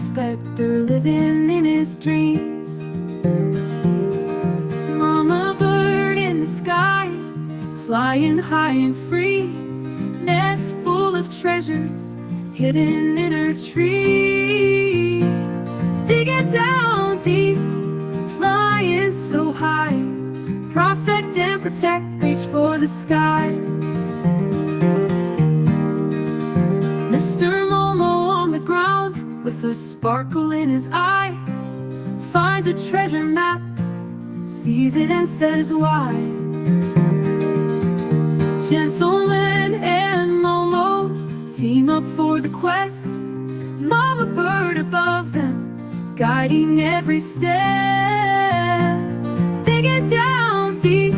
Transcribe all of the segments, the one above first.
prospector living in his dreams. Mama bird in the sky, flying high and free, nest full of treasures hidden in her tree. Digging down deep, flying so high, prospect and protect, reach for the sky. Mr. Momo on the ground, with a sparkle in his eye, finds a treasure map, sees it and says why. Gentleman and Momo team up for the quest, Mama bird above them, guiding every step. Digging down deep,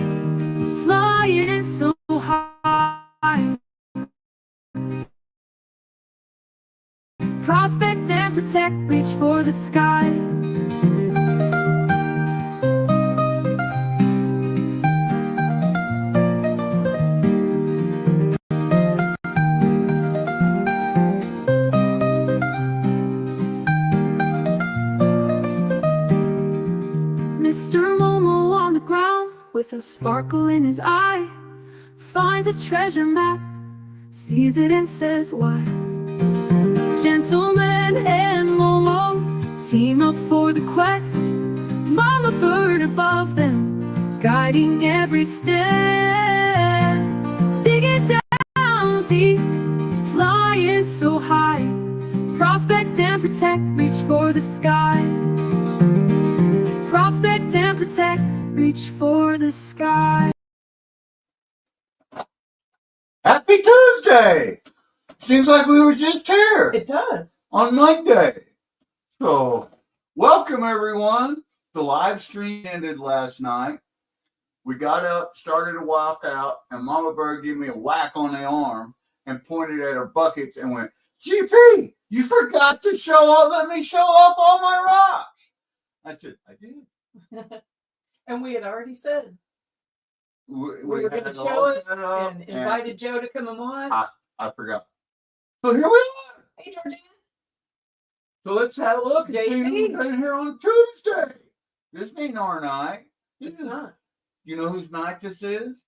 flying so high, prospect and protect, reach for the sky. Mr. Momo on the ground, with a sparkle in his eye, finds a treasure map, sees it and says why. Gentleman and Momo team up for the quest, Mama bird above them, guiding every step. Digging down deep, flying so high, prospect and protect, reach for the sky. Prospect and protect, reach for the sky. Happy Tuesday! Seems like we were just here. It does. On Monday. So, welcome everyone. The live stream ended last night. We got up, started to walk out, and Mama Bird gave me a whack on the arm and pointed at her buckets and went, "GP, you forgot to let me show off all my rocks." I said, "I did." And we had already said We were going to show it and invited Joe to come and watch. I forgot. So here we are. Hey, Jordan. So let's have a look and see who's been here on Tuesday. This ain't our night. This is not. You know whose night this is?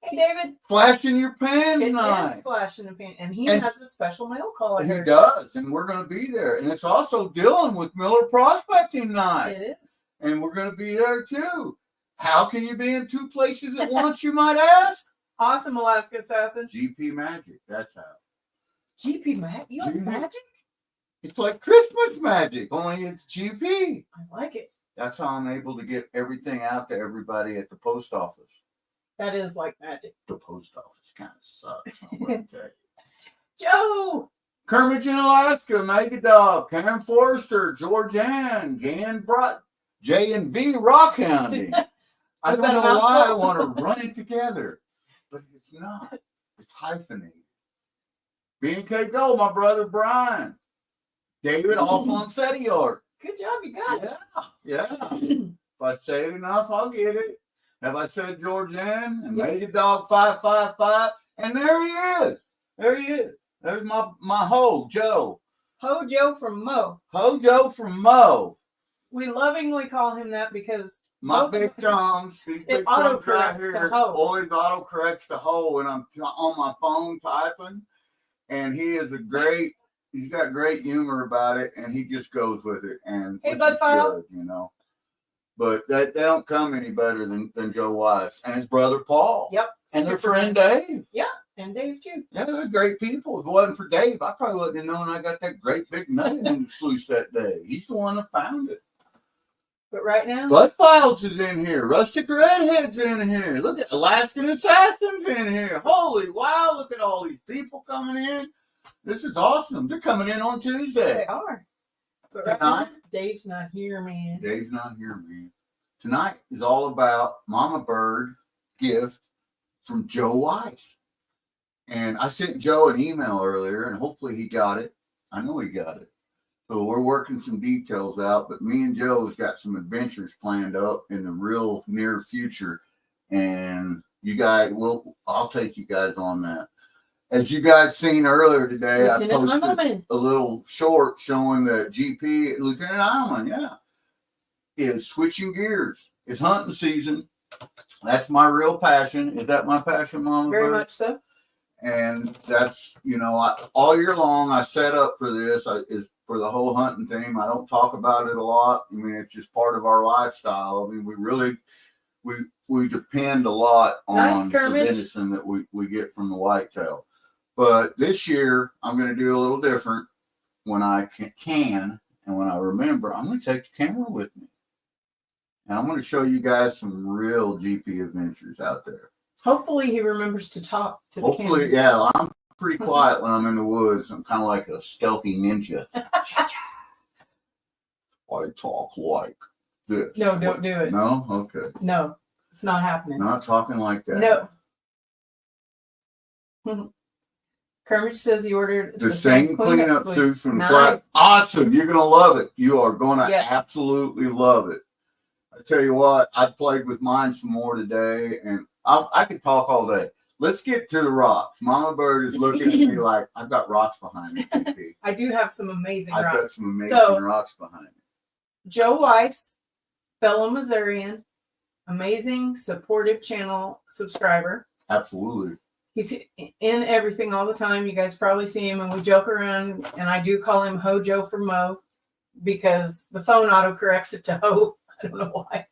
Hey, David. Flash in your pans It night. is Flash in the pan. And he has a special mail call. He does, and we're going to be there. And it's also Dylan with Miller Prospecting Night. It is. And we're going to be there too. How can you be in two places at once, you might ask? Awesome, Alaska Assassin. GP Magic, that's how. GP Magic? You like magic? It's like Christmas magic, only it's GP. I like it. That's how I'm able to get everything out to everybody at the post office. That is like magic. The post office kind of sucks. I'm going to tell you. Joe! Kermit in Alaska, Mega Dog, Karen Forrester, Georgianne, J&B Rock Hounding. I don't know why I want to run it together, but it's not. It's hyphenated. B&K Gold, my brother Brian. David off on SETI Yard. Good job, you got it. Yeah. If I say it enough, I'll get it. Have I said Georgianne and Mega Dog 555? And there he is. There he is. There's my Ho Joe. Ho Joe from Mo. Ho Joe from Mo. We lovingly call him that because my big thumbs, these big thumbs right here, always autocorrects the ho, and I'm on my phone typing, and he's got great humor about it, and he just goes with it, and hey, Bud Files, good, you know. But they don't come any better than Joe Weiss and his brother Paul. Yep. And their friend Dave. Yeah, and Dave too. Yeah, they're great people. If it wasn't for Dave, I probably wouldn't have known I got that great big nut in the sluice that day. He's the one that found it. But right now, Bud Files is in here. Rustic Redhead's in here. Look at Alaskan Assassin's in here. Holy wow, look at all these people coming in. This is awesome. They're coming in on Tuesday. They are. But right now, Dave's not here, man. Dave's not here, man. Tonight is all about Mama Bird gift from Joe Weiss. And I sent Joe an email earlier, and hopefully he got it. I know he got it. So we're working some details out, but me and Joe's got some adventures planned up in the real near future. And you guys I'll take you guys on that. As you guys seen earlier today, I Lieutenant posted Immelman. a little short showing that GP Lieutenant Immelman, is switching gears. It's hunting season. That's my real passion. Is that my passion, Mama? Very Bird? much so. And that's, all year long I set up for this. Is for the whole hunting theme. I don't talk about it a lot. I mean, it's just part of our lifestyle. I mean, we depend a lot on the venison that we get from the whitetail. But this year I'm going to do a little different. When I can and when I remember, I'm going to take the camera with me. And I'm going to show you guys some real GP adventures out there. Hopefully he remembers to talk to the camera. Hopefully, yeah. I'm pretty quiet when I'm in the woods. I'm kind of like a stealthy ninja. I talk like this. No, don't do it. No? Okay. No, it's not happening. Not talking like that. No. Kermit says he ordered the same cleanup suits from nice. Flat. Awesome. You're going to love it. You are going to Yeah. absolutely love it. I tell you what, I played with mine some more today, and I could talk all day. Let's get to the rocks. Mama Bird is looking at me like, I've got rocks behind me. I do have some amazing I've rocks. got some amazing rocks behind me. Joe Weiss, fellow Missourian, amazing supportive channel subscriber. Absolutely. He's in everything all the time. You guys probably see him, and we joke around, and I do call him Hojo for Mo because the phone autocorrects it to Ho. I don't know why.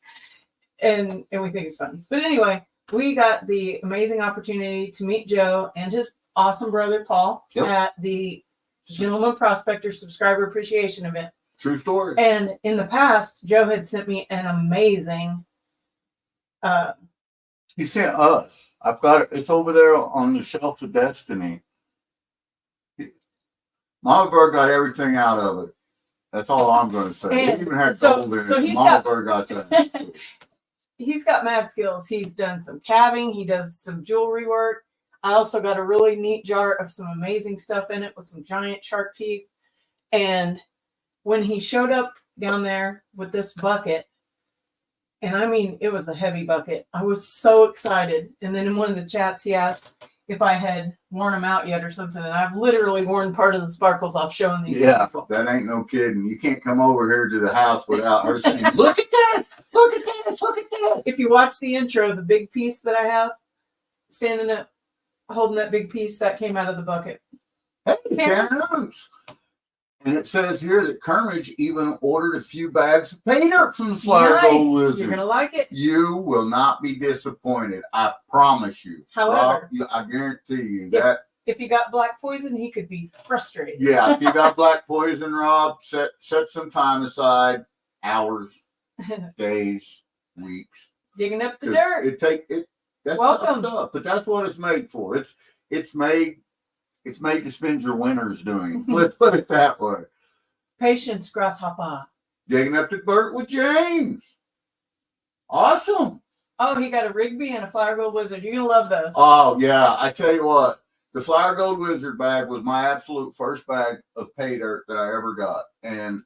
And we think it's funny. But anyway, we got the amazing opportunity to meet Joe and his awesome brother Paul at the Gentleman Prospector Subscriber Appreciation event. True story. And in the past, Joe had sent me an amazing he sent us. I've got it. It's over there on the shelves of destiny. Mama Bird got everything out of it. That's all I'm going to say. He even had gold in it. Mama Bird got that. He's got mad skills. He's done some calving. He does some jewelry work. I also got a really neat jar of some amazing stuff in it with some giant shark teeth. And when he showed up down there with this bucket, and I mean, it was a heavy bucket, I was so excited. And then in one of the chats, he asked if I had worn them out yet or something. And I've literally worn part of the sparkles off showing these people. That ain't no kidding. You can't come over here to the house without her saying, look at that, look at that, look at that. If you watch the intro, the big piece that I have standing up, holding that big piece, that came out of the bucket. Hey, Karen's. And it says here that Kermit even ordered a few bags of pay dirt from the Flower Gold Wizard. You're going to like it. You will not be disappointed. I promise you. However, Rob, I guarantee you that. If you got black poison, he could be frustrated. Yeah, if you got black poison, Rob, set some time aside, hours, days, weeks. Digging up the dirt. That's welcome stuff, but that's what it's made for. It's made to spend your winters doing. Let's put it that way. Patience, grasshopper. Digging up the dirt with James. Awesome. Oh, he got a Rigby and a Flower Gold Wizard. You're gonna love those. Oh yeah, I tell you what, the Flower Gold Wizard bag was my absolute first bag of pay dirt that I ever got, and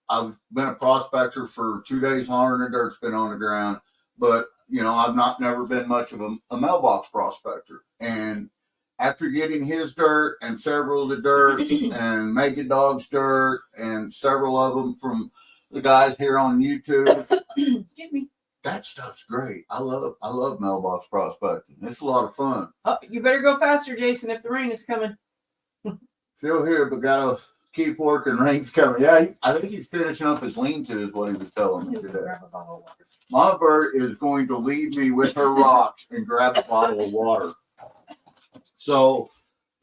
I've been a prospector for 2 days longer than the dirt's been on the ground, but I've never been much of a mailbox prospector. And after getting his dirt and several of the dirt and Naked Dog's dirt and several of them from the guys here on YouTube, excuse me, that stuff's great. I love mailbox prospecting. It's a lot of fun. Oh, you better go faster, Jason, if the rain is coming. Still here, but gotta keep working. Rain's coming. Yeah, I think he's finishing up his lean-to is what he was telling me today. Mama Bird is going to leave me with her rocks and grab a bottle of water. So,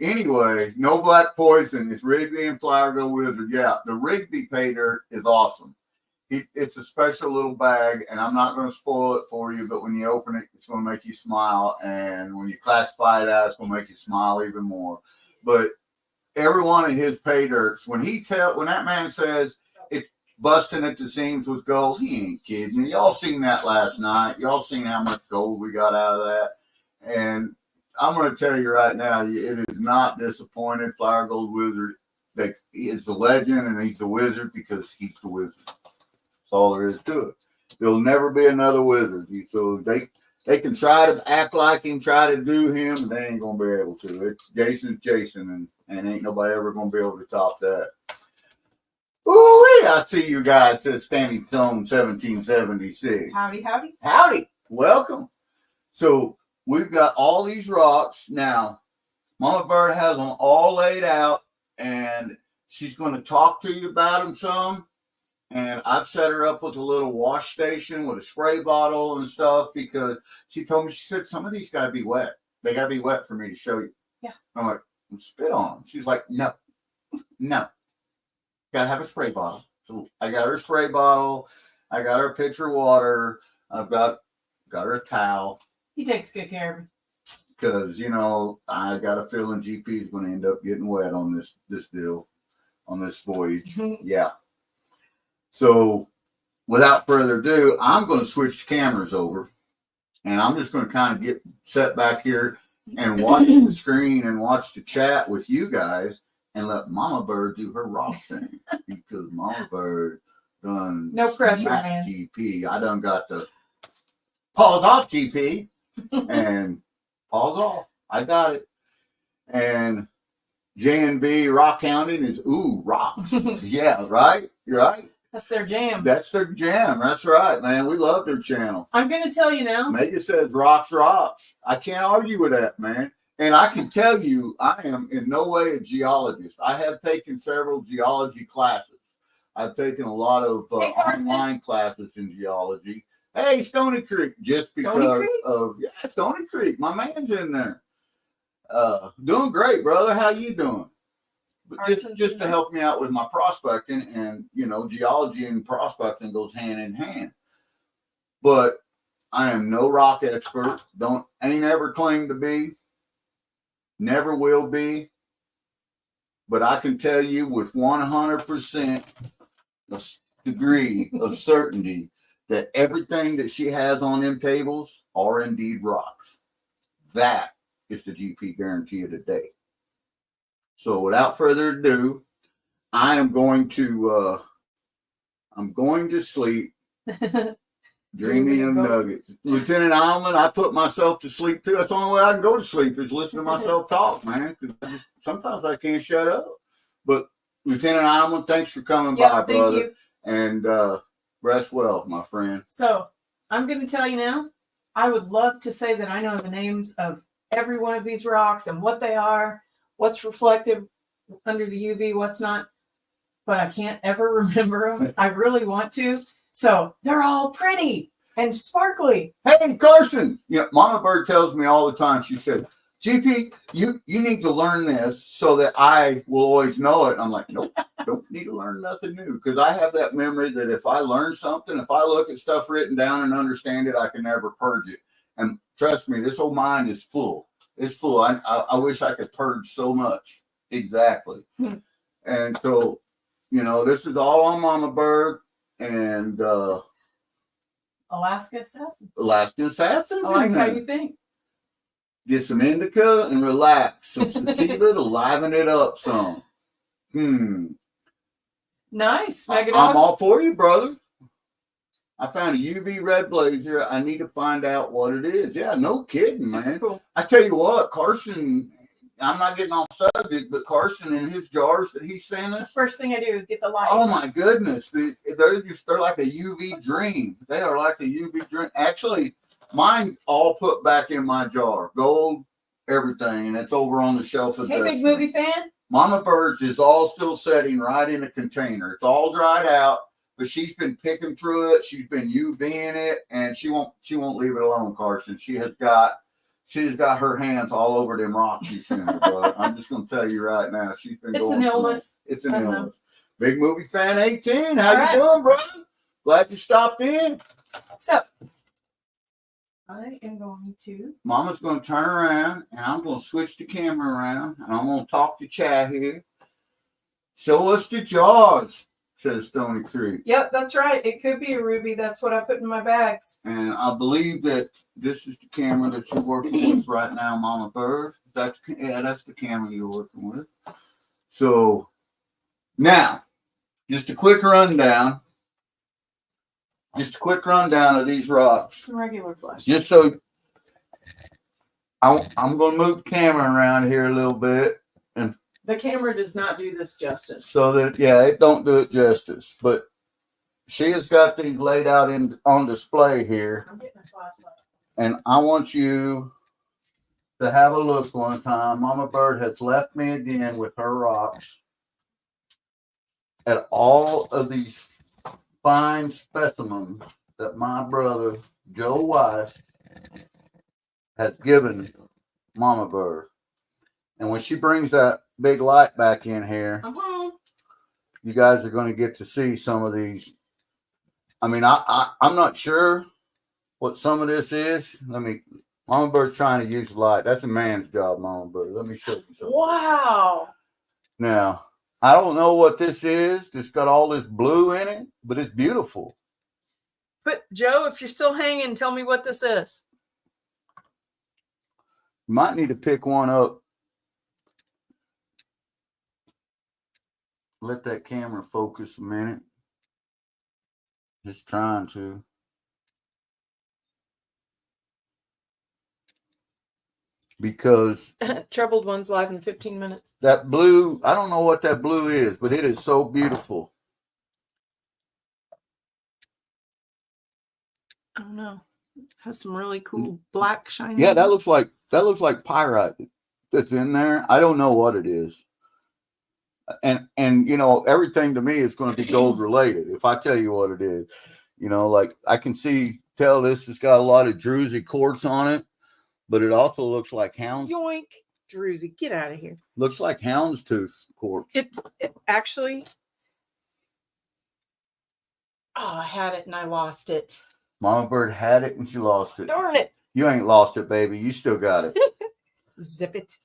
anyway, no black poison. It's Rigby and Flower Gold Wizard. Yeah, the Rigby pay dirt is awesome. It's a special little bag, and I'm not going to spoil it for you, but when you open it, it's going to make you smile. And when you classify it out, it's going to make you smile even more. But every one of his pay dirts, when that man says it's busting at the seams with gold, he ain't kidding. Y'all seen that last night. Y'all seen how much gold we got out of that. And I'm going to tell you right now, it is not disappointed. Flower Gold Wizard, it's the legend, and he's the wizard because he's the wizard. That's all there is to it. There'll never be another wizard. So They can try to act like him, try to do him, and they ain't gonna be able to. It's Jason's Jason, and ain't nobody ever gonna be able to top that. Ooh, I see you guys at Standing Stone 1776. Howdy, howdy. Howdy, welcome. So we've got all these rocks now. Mama Bird has them all laid out, and she's going to talk to you about them some. And I've set her up with a little wash station with a spray bottle and stuff because she told me, she said, some of these got to be wet. They got to be wet for me to show you. Yeah. I'm like, spit on them. She's like, no. Got to have a spray bottle. So I got her a spray bottle. I got her a pitcher of water. I've got her a towel. He takes good care of me. Because, I got a feeling GP is going to end up getting wet on this deal, on this voyage. Mm-hmm. Yeah. So, without further ado, I'm going to switch the cameras over, and I'm just going to kind of get set back here and watch the screen and watch the chat with you guys and let Mama Bird do her rock thing because Mama Bird done no pressure, smacked man. GP. I done got the pause off GP and pause off. I got it. And J&B rock hounding is rocks. Yeah, right? You're right. That's their jam. That's their jam. That's right, man. We love their channel. I'm going to tell you now. Megan says rocks. I can't argue with that, man. And I can tell you, I am in no way a geologist. I have taken several geology classes. I've taken a lot of online classes in geology. Hey, Stony Creek, just because of Stony Creek. My man's in there. Doing great, brother. How you doing? But just to help me out with my prospecting, and geology and prospecting goes hand in hand. But I am no rock expert. Ain't ever claimed to be. Never will be. But I can tell you with 100% degree of certainty that everything that she has on them tables are indeed rocks. That is the GP guarantee of the day. So without further ado, I am going to sleep dreaming of nuggets. Lieutenant Alman, I put myself to sleep too. That's the only way I can go to sleep is listen to myself talk, man. Because sometimes I can't shut up. But Lieutenant Alman, thanks for coming by, brother. Thank you. And rest well, my friend. So I'm going to tell you now, I would love to say that I know the names of every one of these rocks and what they are, what's reflective under the UV, what's not, but I can't ever remember them. I really want to. So they're all pretty and sparkly. Hey, Carson. Mama Bird tells me all the time, she said, GP, you need to learn this so that I will always know it. I'm like, nope, don't need to learn nothing new. Because I have that memory that if I learn something, if I look at stuff written down and understand it, I can never purge it. And trust me, this whole mind is full. It's full. I wish I could purge so much. Exactly. And so, this is all on Mama Bird and Alaska Assassin. Alaska Assassin. I like how you think. Get some indica and relax. Some sativa to liven it up some. Nice. I'm all for you, brother. I found a UV red blazer. I need to find out what it is. Yeah, no kidding, man. Cool. I tell you what, Carson, I'm not getting off subject, but Carson and his jars that he sent us. The first thing I do is get the light. Oh my goodness. They're like a UV dream. They are like a UV dream. Actually, mine's all put back in my jar. Gold, everything. And it's over on the shelf. Hey, big movie fan. Mama Bird's is all still setting right in a container. It's all dried out. But she's been picking through it. She's been UVing it, and she won't leave it alone, Carson. She's got her hands all over them rocks you sent her, brother. I'm just gonna tell you right now. She's been It's going an illness. It's an illness. Big movie fan 18. How you doing, brother? Glad you stopped in. So I am going to. Mama's gonna turn around, and I'm gonna switch the camera around, and I'm gonna talk to Chad here. Show us the jars. Says Stony Creek. Yep, that's right. It could be a ruby. That's what I put in my bags. And I believe that this is the camera that you're working with right now, Mama Bird. That's the camera you're working with. So now, just a quick rundown of these rocks. Some regular flesh. Just so I'm going to move the camera around here a little bit, and The camera does not do this justice. so that it don't do it justice. But she has got these laid out on display here, I'm getting a flashlight. and I want you to have a look one time. Mama Bird has left me again with her rocks at all of these fine specimens that my brother Joe Weiss has given Mama Bird. And when she brings that big light back in here, I'm home. you guys are going to get to see some of these. I mean, I'm not sure what some of this is. Mama Bird's trying to use light. That's a man's job, Mama Bird. Let me show you something. Wow. Now, I don't know what this is. It's got all this blue in it, but it's beautiful. But Joe, if you're still hanging, tell me what this is. You might need to pick one up. Let that camera focus a minute. Just trying to. Because Troubled Ones live in 15 minutes. that blue, I don't know what that blue is, but it is so beautiful. I don't know. Has some really cool black shiny. Yeah, that looks like pyrite that's in there. I don't know what it is. And you know, everything to me is going to be gold related. If I tell you what it is, you know, like I can tell this has got a lot of druzy quartz on it, but it also looks like Yoink. Druzy, get out of here. Looks like houndstooth quartz. It actually. Oh, I had it and I lost it. Mama Bird had it and she lost it. Darn it. You ain't lost it, baby. You still got it. Zip it.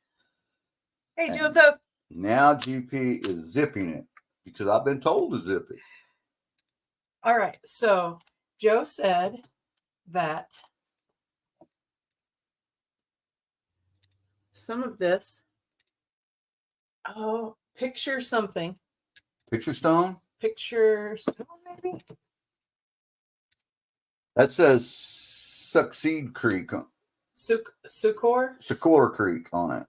Hey, And Joseph. now GP is zipping it because I've been told to zip it. All right. So Joe said that some of this, picture something. Picture stone? Picture stone, maybe? That says Succeed Creek. Sucor? Sucor Creek on it.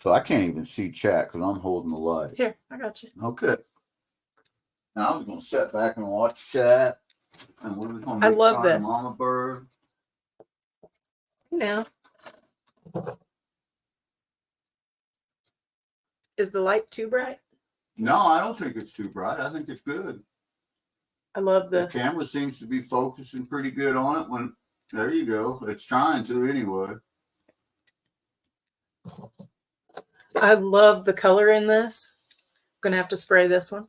So I can't even see chat because I'm holding the light. Here, I got you. Okay. Now I'm going to sit back and watch chat. And we're going to I love this. Mama Bird. Now. Is the light too bright? No, I don't think it's too bright. I think it's good. I love this. The camera seems to be focusing pretty good on it. There you go. It's trying to anyway. I love the color in this. I'm going to have to spray this one.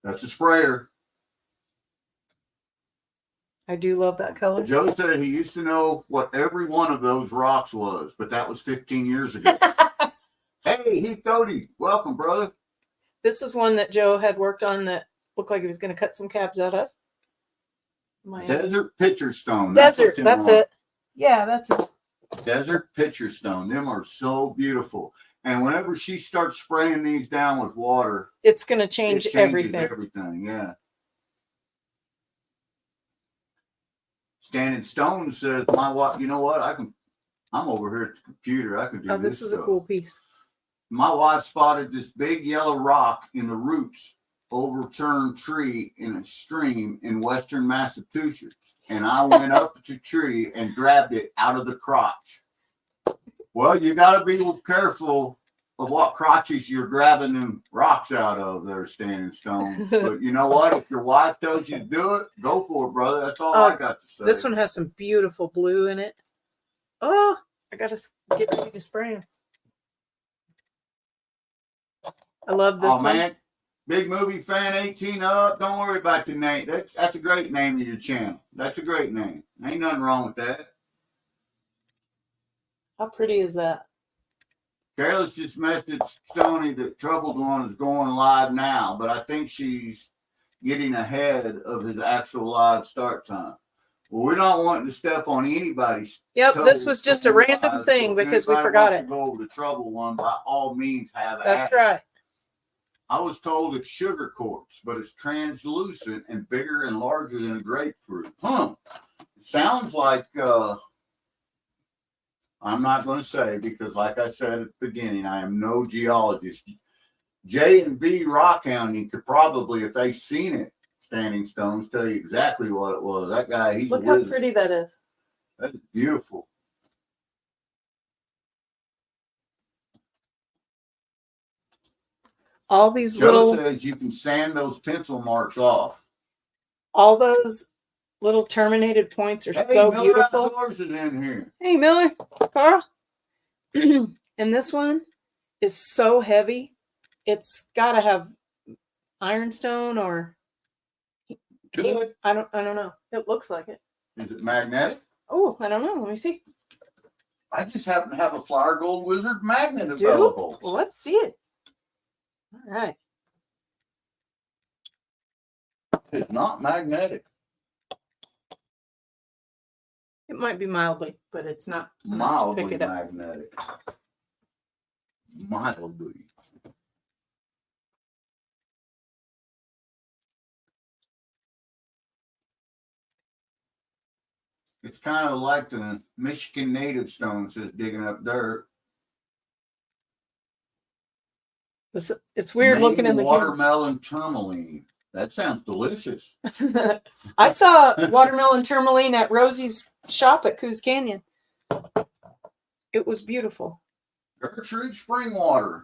That's a sprayer. I do love that color. Joe said he used to know what every one of those rocks was, but that was 15 years ago. Hey, Heath Doty. Welcome, brother. This is one that Joe had worked on that looked like he was going to cut some cabs out of. Desert Pitcher Stone. Desert, that's it. Yeah, that's it. Desert Pitcher Stone. Them are so beautiful. And whenever she starts spraying these down with water, it's going to change everything. Everything, yeah. Standing Stone says, "My wife, you know what? I'm over here at the computer. I can do this." Oh, this is a cool piece. My wife spotted this big yellow rock in the roots overturned tree in a stream in western Massachusetts, and I went up to the tree and grabbed it out of the crotch. Well, you got to be careful of what crotches you're grabbing them rocks out of there, Standing Stone. But you know what? If your wife tells you to do it, go for it, brother. That's all I got to say. This one has some beautiful blue in it. Oh, I got to get ready to spray them. I love this one. Man. Big movie fan 18 up. Don't worry about the name. That's a great name of your channel. That's a great name. Ain't nothing wrong with that. How pretty is that? Careless just messaged Stoney that Troubled One is going live now, but I think she's getting ahead of his actual live start time. Well, we're not wanting to step on anybody's Yep, toes. this was just a random thing because we forgot it. Go over the Troubled One, by all means, have That's right. I was told it's sugar quartz, but it's translucent and bigger and larger than a grapefruit. sounds like I'm not going to say because, like I said at the beginning, I am no geologist. J and V Rockhound could probably, if they seen it, Standing Stones, tell you exactly what it was. That guy, he's Look a how wizard. pretty that is. That's beautiful. All these Joe little, says you can sand those pencil marks off. all those little terminated points are Hey, so Miller beautiful. Outdoors is in here. Hey, Miller, Carl. And this one is so heavy. It's got to have ironstone or Good. I don't know. It looks like it. Is it magnetic? Oh, I don't know. Let me see. I just happen to have a Flower Gold Wizard magnet available. Well, let's see it. All right. It's not magnetic. It might be mildly, but it's not. Mildly Pick it up. magnetic. Mildly. It's kind of like the Michigan native stones that's digging up dirt. It's weird looking in the watermelon tourmaline. That sounds delicious. I saw watermelon tourmaline at Rosie's shop at Coos Canyon. It was beautiful. Gertrude Springwater.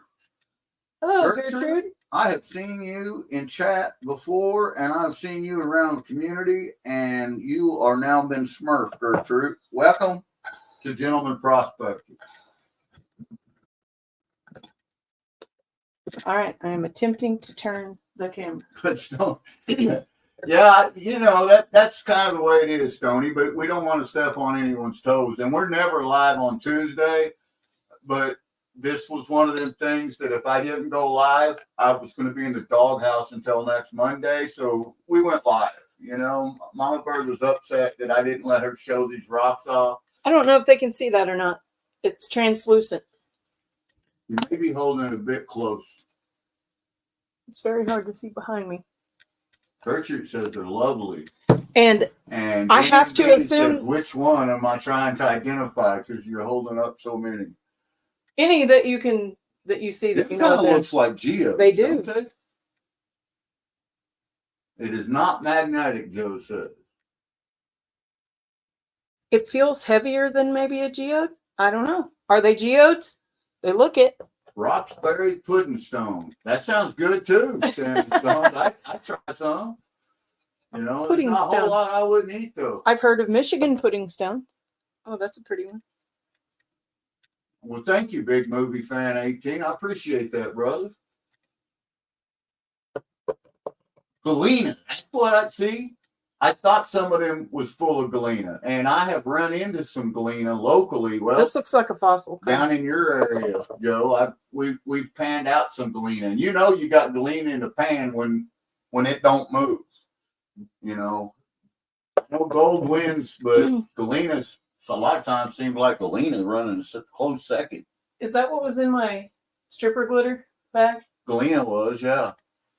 Hello, Gertrude. I have seen you in chat before, and I've seen you around the community, and you are now been smurfed, Gertrude. Welcome to Gentleman Prospecting. All right, I am attempting to turn the camera. But Stone, yeah, you know that's kind of the way it is, Stoney. But we don't want to step on anyone's toes, and we're never live on Tuesday. But this was one of them things that if I didn't go live, I was going to be in the doghouse until next Monday. So we went live. You know, Mama Bird was upset that I didn't let her show these rocks off. I don't know if they can see that or not. It's translucent. You may be holding it a bit close. It's very hard to see behind me. Gertrude says they're lovely. And I have to assume says, which one am I trying to identify because you're holding up so many. Any that you can that you see that It you kind know of looks like geodes. They do. They? It is not magnetic, Joe says. It feels heavier than maybe a geode. I don't know. Are they geodes? They look it. Roxbury pudding stone. That sounds good too. I try some. You know, Pudding there's not a stone. whole lot I wouldn't eat though. I've heard of Michigan pudding stone. Oh, that's a pretty one. Well, thank you, Big Movie Fan 18. I appreciate that, brother. Galena. That's what I see. I thought some of them was full of galena, and I have run into some galena locally. Well, This looks like a fossil. down in your area, Joe, we've panned out some galena, and you know you got galena in the pan when it don't move. You know, no gold wins, but galena's a lot of times seems like galena running a close second. Is that what was in my stripper glitter bag? Galena was, yeah.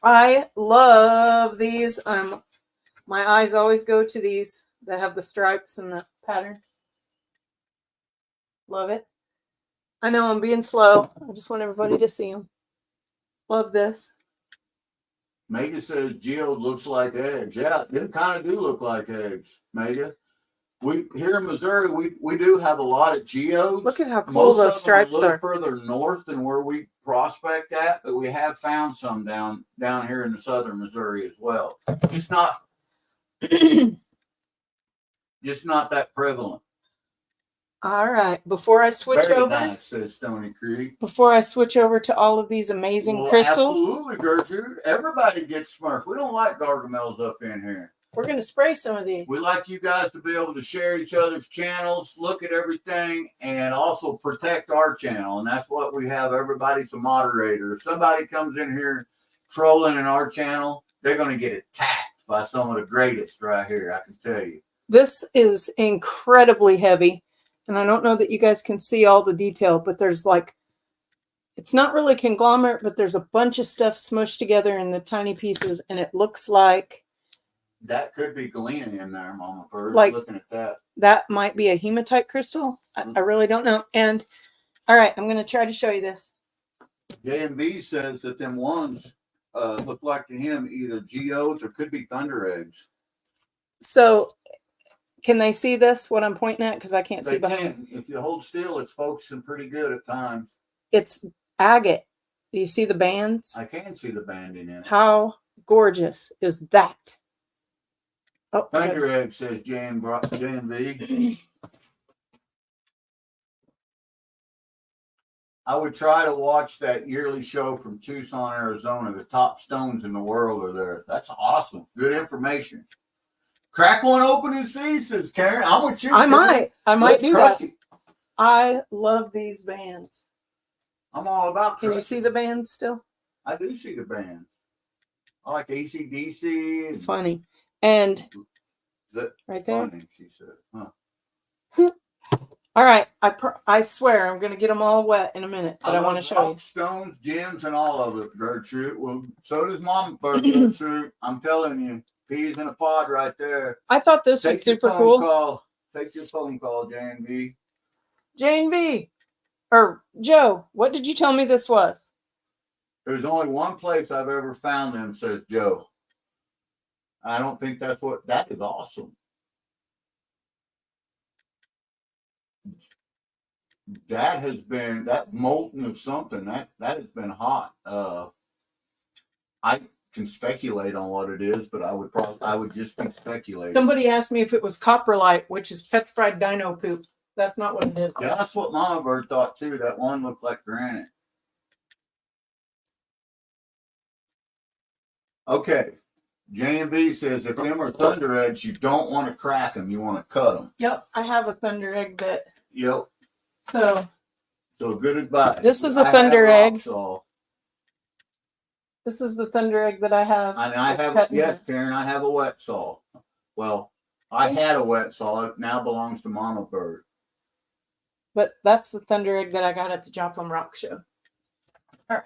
I love these. My eyes always go to these that have the stripes and the patterns. Love it. I know I'm being slow. I just want everybody to see them. Love this. Mega says geode looks like eggs. Yeah, they kind of do look like eggs, Mega. We here in Missouri, we do have a lot of geodes. Look at how cool Most those of them stripes are a little are. further north than where we prospect at, but we have found some down here in the southern Missouri as well. Just not that prevalent. All right. Before I switch Very over, nice, says Stony Creek. before I switch over to all of these amazing crystals, Absolutely, Gertrude. Everybody gets smurfed. We don't like Gargamels up in here. we're going to spray some of these. We like you guys to be able to share each other's channels, look at everything, and also protect our channel. And that's what we have. Everybody's a moderator. If somebody comes in here trolling in our channel, they're going to get attacked by some of the greatest right here, I can tell you. This is incredibly heavy. And I don't know that you guys can see all the detail, but there's like, it's not really conglomerate, but there's a bunch of stuff smushed together in the tiny pieces. And it looks like That could be galena in there, Mama Bird. Like- Looking at that. That might be a hematite crystal. I really don't know. And all right, I'm going to try to show you this. J&B says that them ones look like to him either geodes or could be thunder eggs. So can they see this, what I'm pointing at? Because I can't see They behind. can. If you hold still, it's focusing pretty good at times. It's agate. Do you see the bands? I can see the banding in it. How gorgeous is that? Oh, Thunder egg, says J&B. I would try to watch that yearly show from Tucson, Arizona. The top stones in the world are there. That's awesome. Good information. Crack one open and see, says Karen. I'm with you. I Karen. might Let's do crush that. it. I love these bands. I'm all about Can you crushing. see the bands still? I do see the band. I like AC/DC. And Funny. And the, right there. funny, she said. Huh. All right. I swear I'm going to get them all wet in a minute, but I want to show you. Stones, gems, and all of it, Gertrude. Well, so does Mama Bird, Gertrude. I'm telling you, peas in a pod right there. I thought this was super cool. Take your phone call, J&B. Jane V. Or Joe, what did you tell me this was? There's only one place I've ever found them, says Joe. I don't think that is awesome. That molten of something that has been hot. I can speculate on what it is, but I would just be speculating. Somebody asked me if it was coprolite, which is petrified dino poop. That's not what it is. Yeah, that's what Mama Bird thought too. That one looked like granite. Okay. J&B says if them are thunder eggs, you don't want to crack them. You want to cut them. Yep, I have a thunder egg that. Yep. So Good advice. this is a thunder egg. Saw. This is the thunder egg that I have. And I have, yes, Karen, I have a wet saw. Well, I had a wet saw. It now belongs to Mama Bird. But that's the thunder egg that I got at the Joplin Rock Show. All right.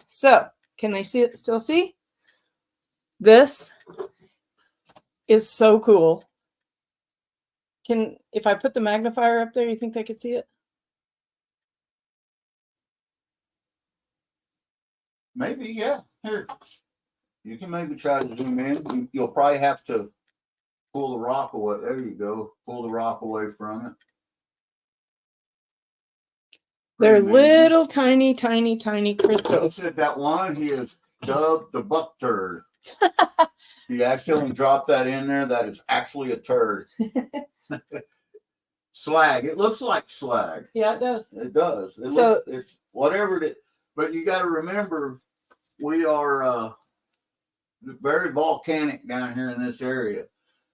So can they see it? Still see? This is so cool. If I put the magnifier up there, you think they could see it? Maybe, yeah. Here. You can maybe try to zoom in. You'll probably have to pull the rock away. There you go. Pull the rock away from it. They're little tiny crystals. Said that one he is dubbed the buck turd. He accidentally dropped that in there. That is actually a turd. Slag. It looks like slag. Yeah, it does. It does. It's whatever it is. But you got to remember, we are very volcanic down here in this area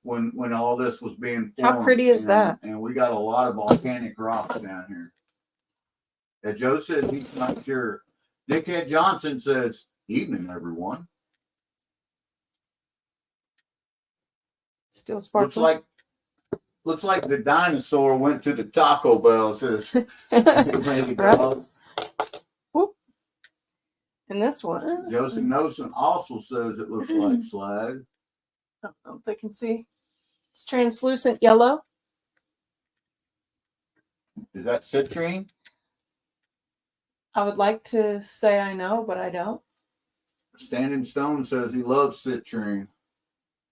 when all this was being formed. How pretty is that? And we got a lot of volcanic rocks down here. And Joe said he's not sure. Dickhead Johnson says, "Evening, everyone." Still sparkling. Looks like the dinosaur went to the Taco Bell. Says, right. And this one, Joseph Nosen also says it looks like slag. I don't know if they can see. It's translucent yellow. Is that citrine? I would like to say I know, but I don't. Standing Stone says he loves citrine.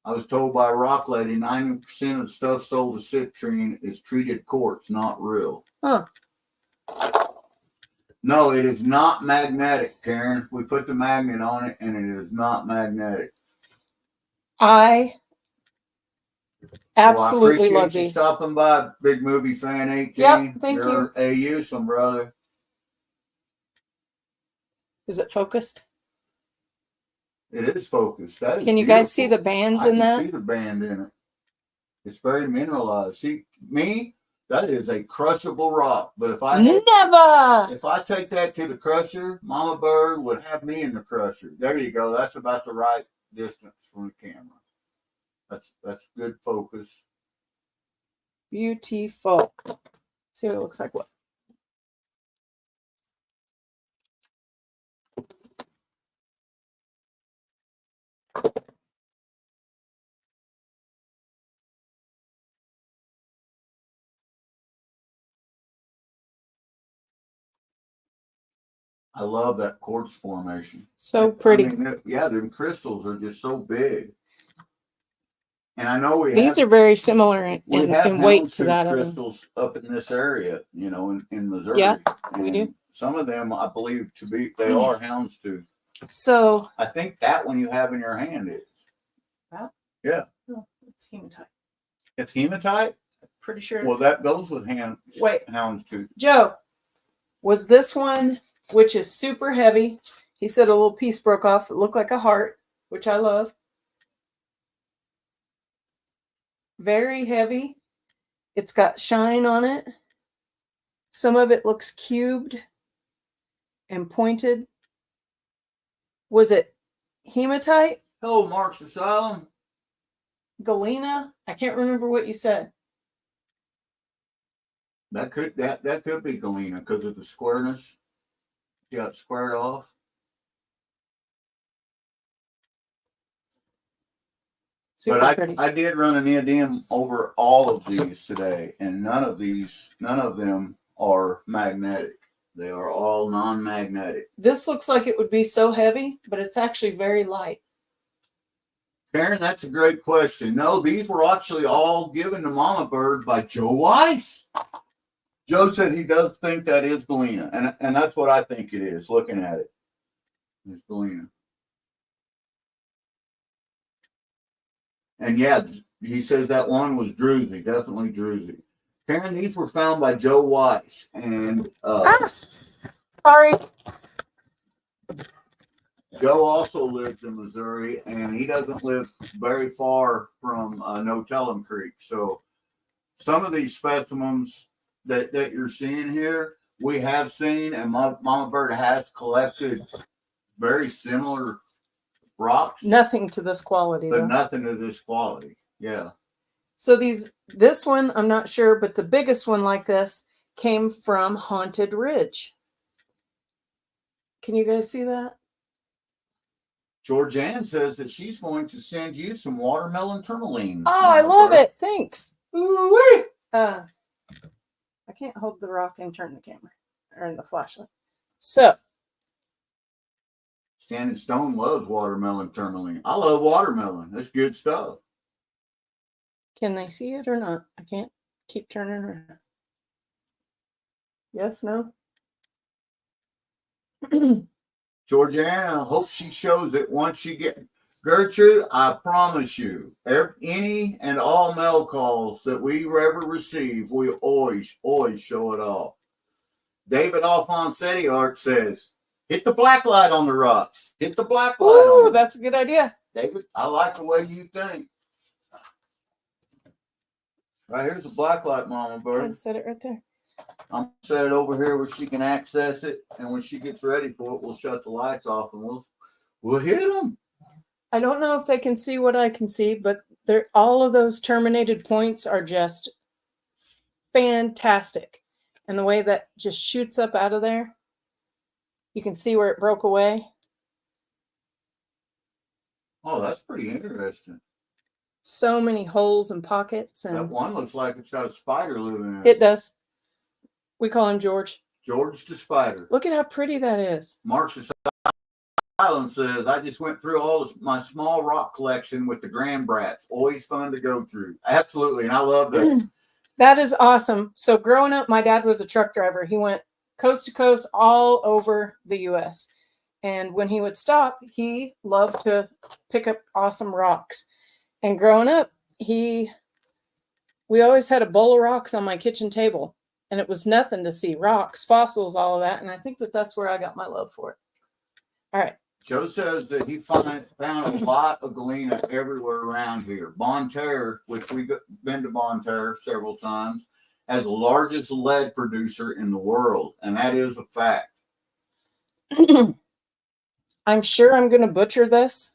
I was told by a rock lady 90% of the stuff sold as citrine is treated quartz, not real. Huh. No, it is not magnetic, Karen. We put the magnet on it and it is not magnetic. I absolutely well, I love you these. Stopping by, Big Movie Fan 18. Yep, thank you. AU, some brother. Is it focused? It is focused. That is Can you guys see the bands in that? I can see the band in it. It's very mineralized. See, that is a crushable rock. But if I take that to the crusher, Mama Bird would have me in the crusher. There you go. That's about the right distance from the camera. That's good focus. Beautiful. See what it looks like. What? I love that quartz formation. So pretty. I mean, yeah, them crystals are just so big. And I know These are very similar in weight to that houndstooth crystals up in this area, in Missouri. Yeah, and we do. Some of them, I believe, they are houndstooth. So I think that one you have in your hand is. That? Yeah. Oh, it's hematite. It's hematite? Pretty sure. Well, that goes with houndstooth. Joe, was this one, which is super heavy? He said a little piece broke off. It looked like a heart, which I love. Very heavy. It's got shine on it. Some of it looks cubed and pointed. Was it hematite? Hello, Mark's Asylum. Galena? I can't remember what you said. That could be galena because of the squareness. You got squared off. Super But pretty. I did run an neodymium over all of these today, and none of them are magnetic. They are all non-magnetic. This looks like it would be so heavy, but it's actually very light. Karen, that's a great question. No, these were actually all given to Mama Bird by Joe Weiss. Joe said he does think that is galena, and that's what I think it is, looking at it. It's galena. And yeah, he says that one was druzy, definitely druzy. Karen, these were found by Joe Weiss, and Sorry. Joe also lives in Missouri, and he doesn't live very far from No Tell'em Creek. So some of these specimens that you're seeing here, we have seen, and Mama Bird has collected very similar rocks. Nothing to this quality, but though. Nothing to this quality. Yeah. So this one, I'm not sure, but the biggest one like this came from Haunted Ridge. Can you guys see that? Georgianne says that she's going to send you some watermelon tourmaline. Oh, I love it. Thanks. Ooh-wee. I can't hold the rock and turn the camera or the flashlight. So Standing Stone loves watermelon tourmaline. I love watermelon. That's good stuff. Can they see it or not? I can't keep turning around. Yes, no? Georgianne, I hope she shows it once she gets. Gertrude, I promise you, any and all mail calls that we ever receive, we always show it off. David Alfonsetti Art says, hit the black light on the rocks. Hit the black light on them. That's a good idea. David, I like the way you think. Right, here's the black light, Mama Bird. I set it right there. I'm gonna set it over here where she can access it, and when she gets ready for it, we'll shut the lights off and we'll hit them. I don't know if they can see what I can see, but all of those terminated points are just fantastic. And the way that just shoots up out of there, you can see where it broke away. Oh, that's pretty interesting. So many holes and pockets. And that one looks like it's got a spider living in it. It does. We call him George. George the Spider. Look at how pretty that is. Mark's Island says, I just went through my small rock collection with the Grand Brats. Always fun to go through. Absolutely. And I love that. That is awesome. So growing up, my dad was a truck driver. He went coast to coast all over the U.S. And when he would stop, he loved to pick up awesome rocks. And growing up, we always had a bowl of rocks on my kitchen table. And it was nothing to see. Rocks, fossils, all of that. And I think that's where I got my love for it. All right. Joe says that he found a lot of galena everywhere around here. Bonne Terre, which we've been to Bonne Terre several times, as the largest lead producer in the world. And that is a fact. I'm sure I'm going to butcher this.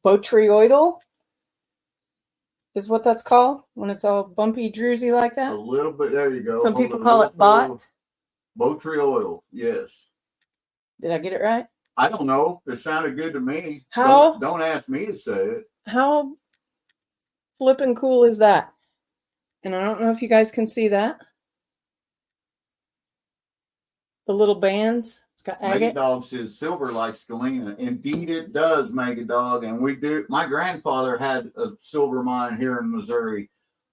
Botryoidal is what that's called when it's all bumpy, druzy like that. A little bit. There you go. Some people call it bot. Botryoidal. Yes. Did I get it right? I don't know. It sounded good to me. How? Don't ask me to say it. How flippin' cool is that? And I don't know if you guys can see that. The little bands. It's got Mega agate. Dog says silver like Scalina. Indeed, it does, Mega Dog. And we do. My grandfather had a silver mine here in Missouri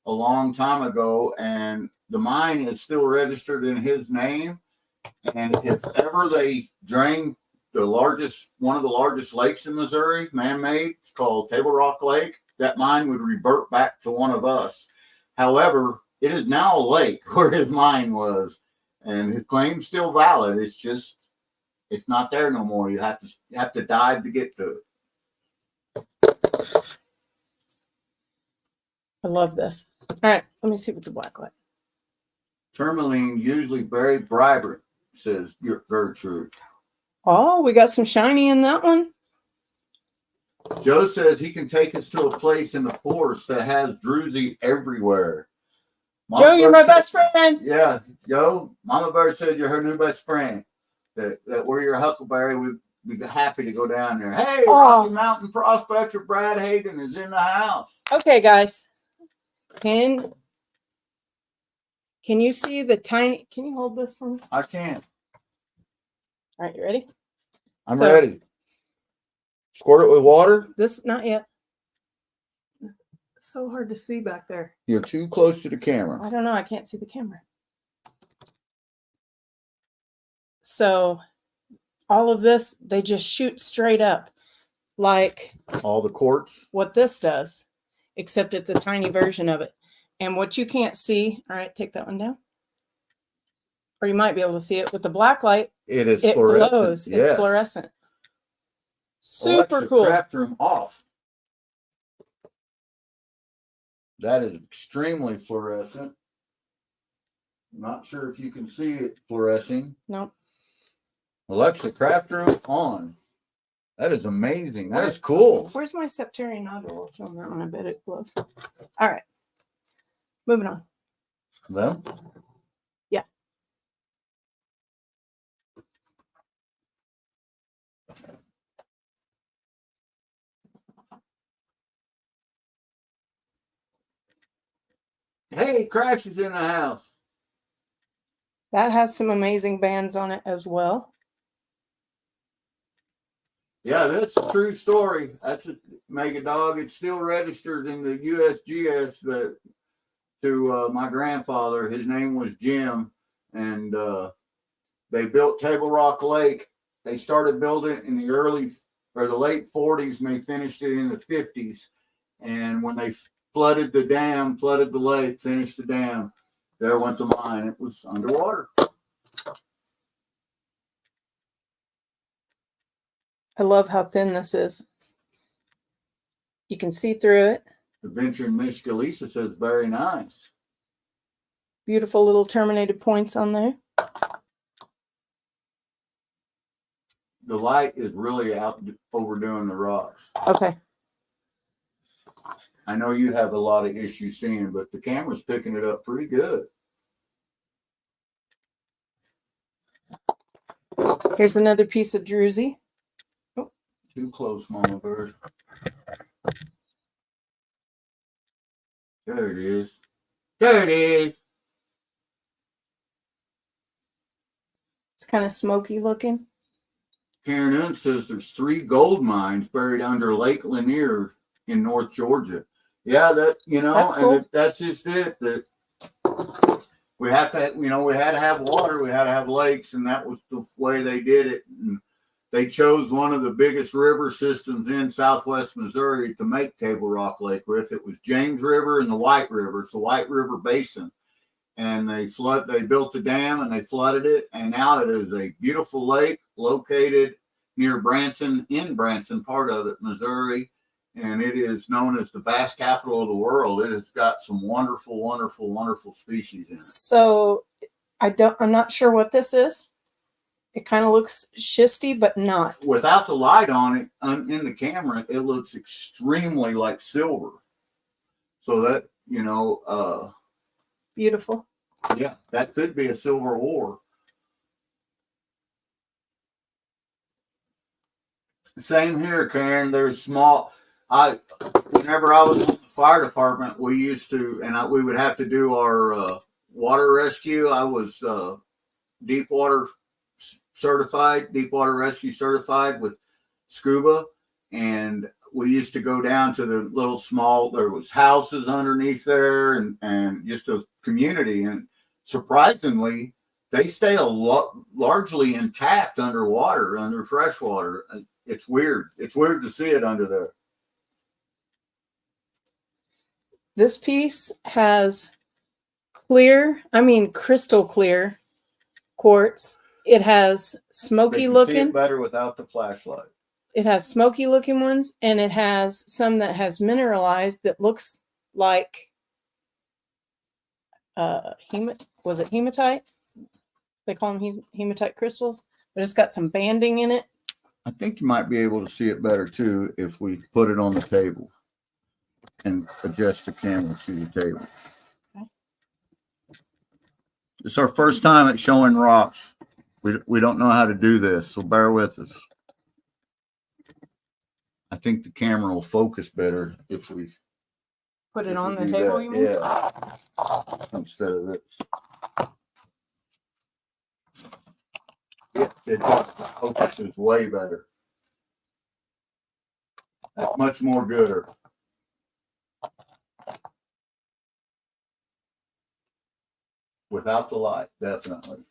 a long time ago, and the mine is still registered in his name. And if ever they drain one of the largest lakes in Missouri, man-made, it's called Table Rock Lake, that mine would revert back to one of us. However, it is now a lake where his mine was, and his claim's still valid. It's just, it's not there no more. You have to dive to get to it. I love this. All right, let me see with the black light. Tourmaline usually very vibrant, says Gertrude. Oh, we got some shiny in that one. Joe says he can take us to a place in the forest that has druzy everywhere. Mama Joe, you're Bird my best friend. Yeah, Joe. Mama Bird said you're her new best friend. That we're your huckleberry. We'd be happy to go down there. Hey, Rocky Mountain Prospector Brad Hayden is in the house. Okay, guys. Can you see the tiny? Can you hold this for me? I can. All right, you ready? I'm ready. Squirt it with water? This, not yet. It's so hard to see back there. You're too close to the camera. I don't know. I can't see the camera. So all of this, they just shoot straight up like all the quartz. What this does, except it's a tiny version of it. And what you can't see, all right, take that one down. Or you might be able to see it with the black light. It glows. Yes. It's fluorescent. Super Alexa, cool. Craft room off. That is extremely fluorescent. Not sure if you can see it fluorescing. Nope. Alexa, craft room on. That is amazing. That is cool. Where's my septarian nodule? I'll show them that one. I bet it glows. All right. Moving on. Them? Yeah. Hey, Crash is in the house. That has some amazing bands on it as well. Yeah, that's a true story. That's a Mega Dog. It's still registered in the USGS to my grandfather. His name was Jim, and they built Table Rock Lake. They started building it in the late 40s, and they finished it in the 50s. And when they flooded the lake, finished the dam, there went the mine. It was underwater. I love how thin this is. You can see through it. Adventure in Michigan, Lisa says, very nice. Beautiful little terminated points on there. The light is really overdoing the rocks. Okay. I know you have a lot of issues seeing, but the camera's picking it up pretty good. Here's another piece of druzy. Oh. Too close, Mama Bird. There it is. There it is. It's kind of smoky looking. Karen Unn says there's 3 gold mines buried under Lake Lanier in North Georgia. Yeah, that's cool. And that's just it. That we have to, we had to have water, we had to have lakes, and that was the way they did it. And they chose one of the biggest river systems in southwest Missouri to make Table Rock Lake with. It was James River and the White River. It's the White River Basin. And they built a dam and they flooded it. And now it is a beautiful lake located near Branson, part of it, Missouri. And it is known as the bass capital of the world. It has got some wonderful, wonderful, wonderful species in it. So I'm not sure what this is. It kind of looks schisty, but not. Without the light on it, in the camera, it looks extremely like silver. So that, beautiful. Yeah, that could be a silver ore. Same here, Karen. There's small. Whenever I was in the fire department, we used to, we would have to do our water rescue. I was deep water certified, deep water rescue certified with scuba. And we used to go down to the little small, there was houses underneath there and just a community. And surprisingly, they stay largely intact underwater, under freshwater. It's weird. It's weird to see it under there. This piece has crystal clear quartz. It has smoky looking. See it better without the flashlight. It has smoky looking ones, and it has some that has mineralized that looks like was it hematite? They call them hematite crystals, but it's got some banding in it. I think you might be able to see it better too if we put it on the table and adjust the camera to the table. Okay. It's our first time at showing rocks. We don't know how to do this, so bear with us. I think the camera will focus better if we put it on the table, you mean? Yeah. Instead of this. It focuses way better. That's much more gooder. Without the light, definitely.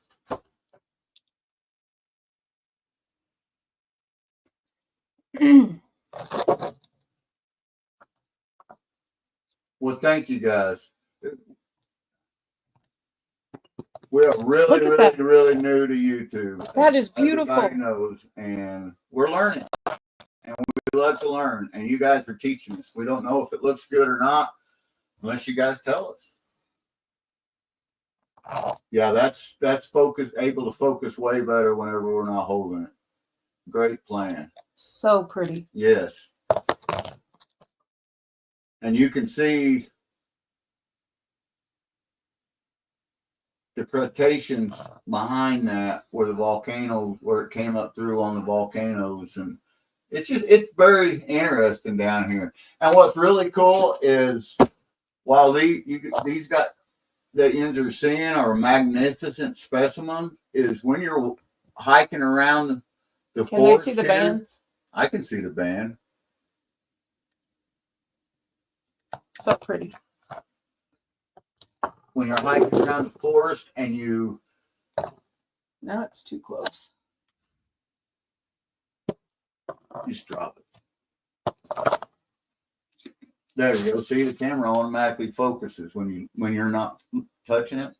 Well, thank you guys. We are really new to YouTube. That is beautiful. Everybody knows, and we're learning, and we love to learn. And you guys are teaching us. We don't know if it looks good or not unless you guys tell us. Yeah, that's able to focus way better whenever we're not holding it. Great plan. So pretty. Yes. And you can see the cretaceans behind that, where the volcanoes, where it came up through on the volcanoes. And it's very interesting down here. And what's really cool is while these got that you are seeing are a magnificent specimen, is when you're hiking around the can forest. Can they see the bands? I can see the band. So pretty. When you're hiking around the forest and you... Now it's too close. Just drop it. There you go. See, the camera automatically focuses when you're not touching it.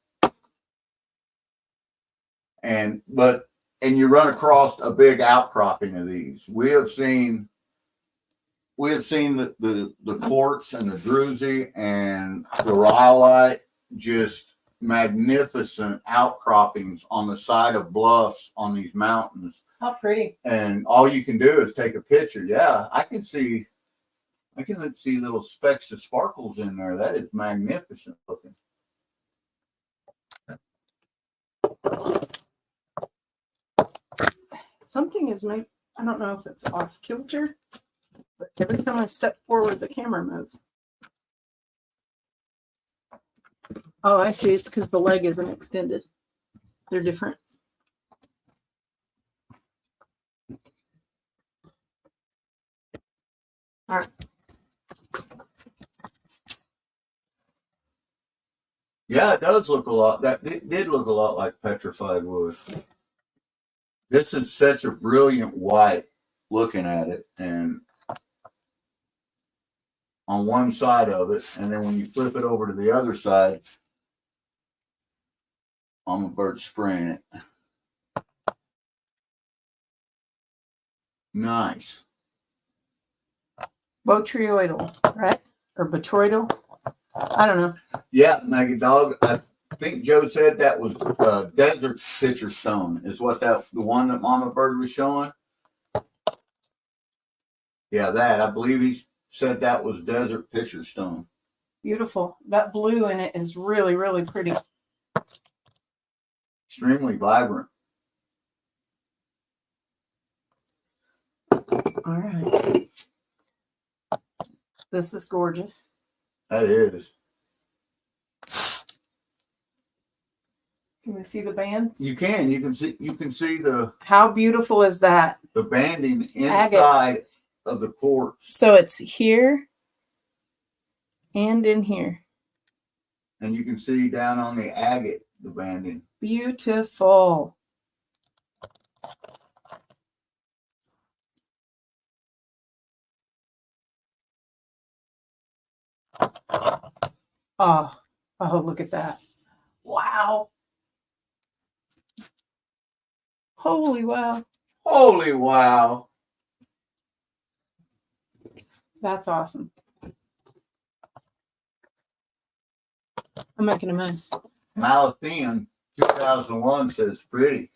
And you run across a big outcropping of these. We have seen the quartz and the druzy and the rhyolite, just magnificent outcroppings on the side of bluffs on these mountains. How pretty. And all you can do is take a picture. Yeah, I can see little specks of sparkles in there. That is magnificent looking. Something is I don't know if it's off kilter, but every time I step forward, the camera moves. Oh, I see. It's because the leg isn't extended. They're different. All right. Yeah, it does look a lot. It did look a lot like petrified wood. This is such a brilliant white looking at it, and on one side of it, and then when you flip it over to the other side, I'm a bird spraying it. Nice. Botryoidal, right? Or botryoidal? I don't know. Yeah, Maggie Dog. I think Joe said that was desert pitcher stone. Is what the one that Mama Bird was showing? Yeah, that. I believe he said that was desert pitcher stone. Beautiful. That blue in it is really, really pretty. Extremely vibrant. All right. This is gorgeous. That is. Can we see the bands? You can see the How beautiful is that? banding inside of the quartz. So it's here and in here. And you can see down on the agate, the banding. Beautiful. Oh, look at that. Wow. Holy wow. Holy wow. That's awesome. I'm making a mess. Malathean 2001 says pretty.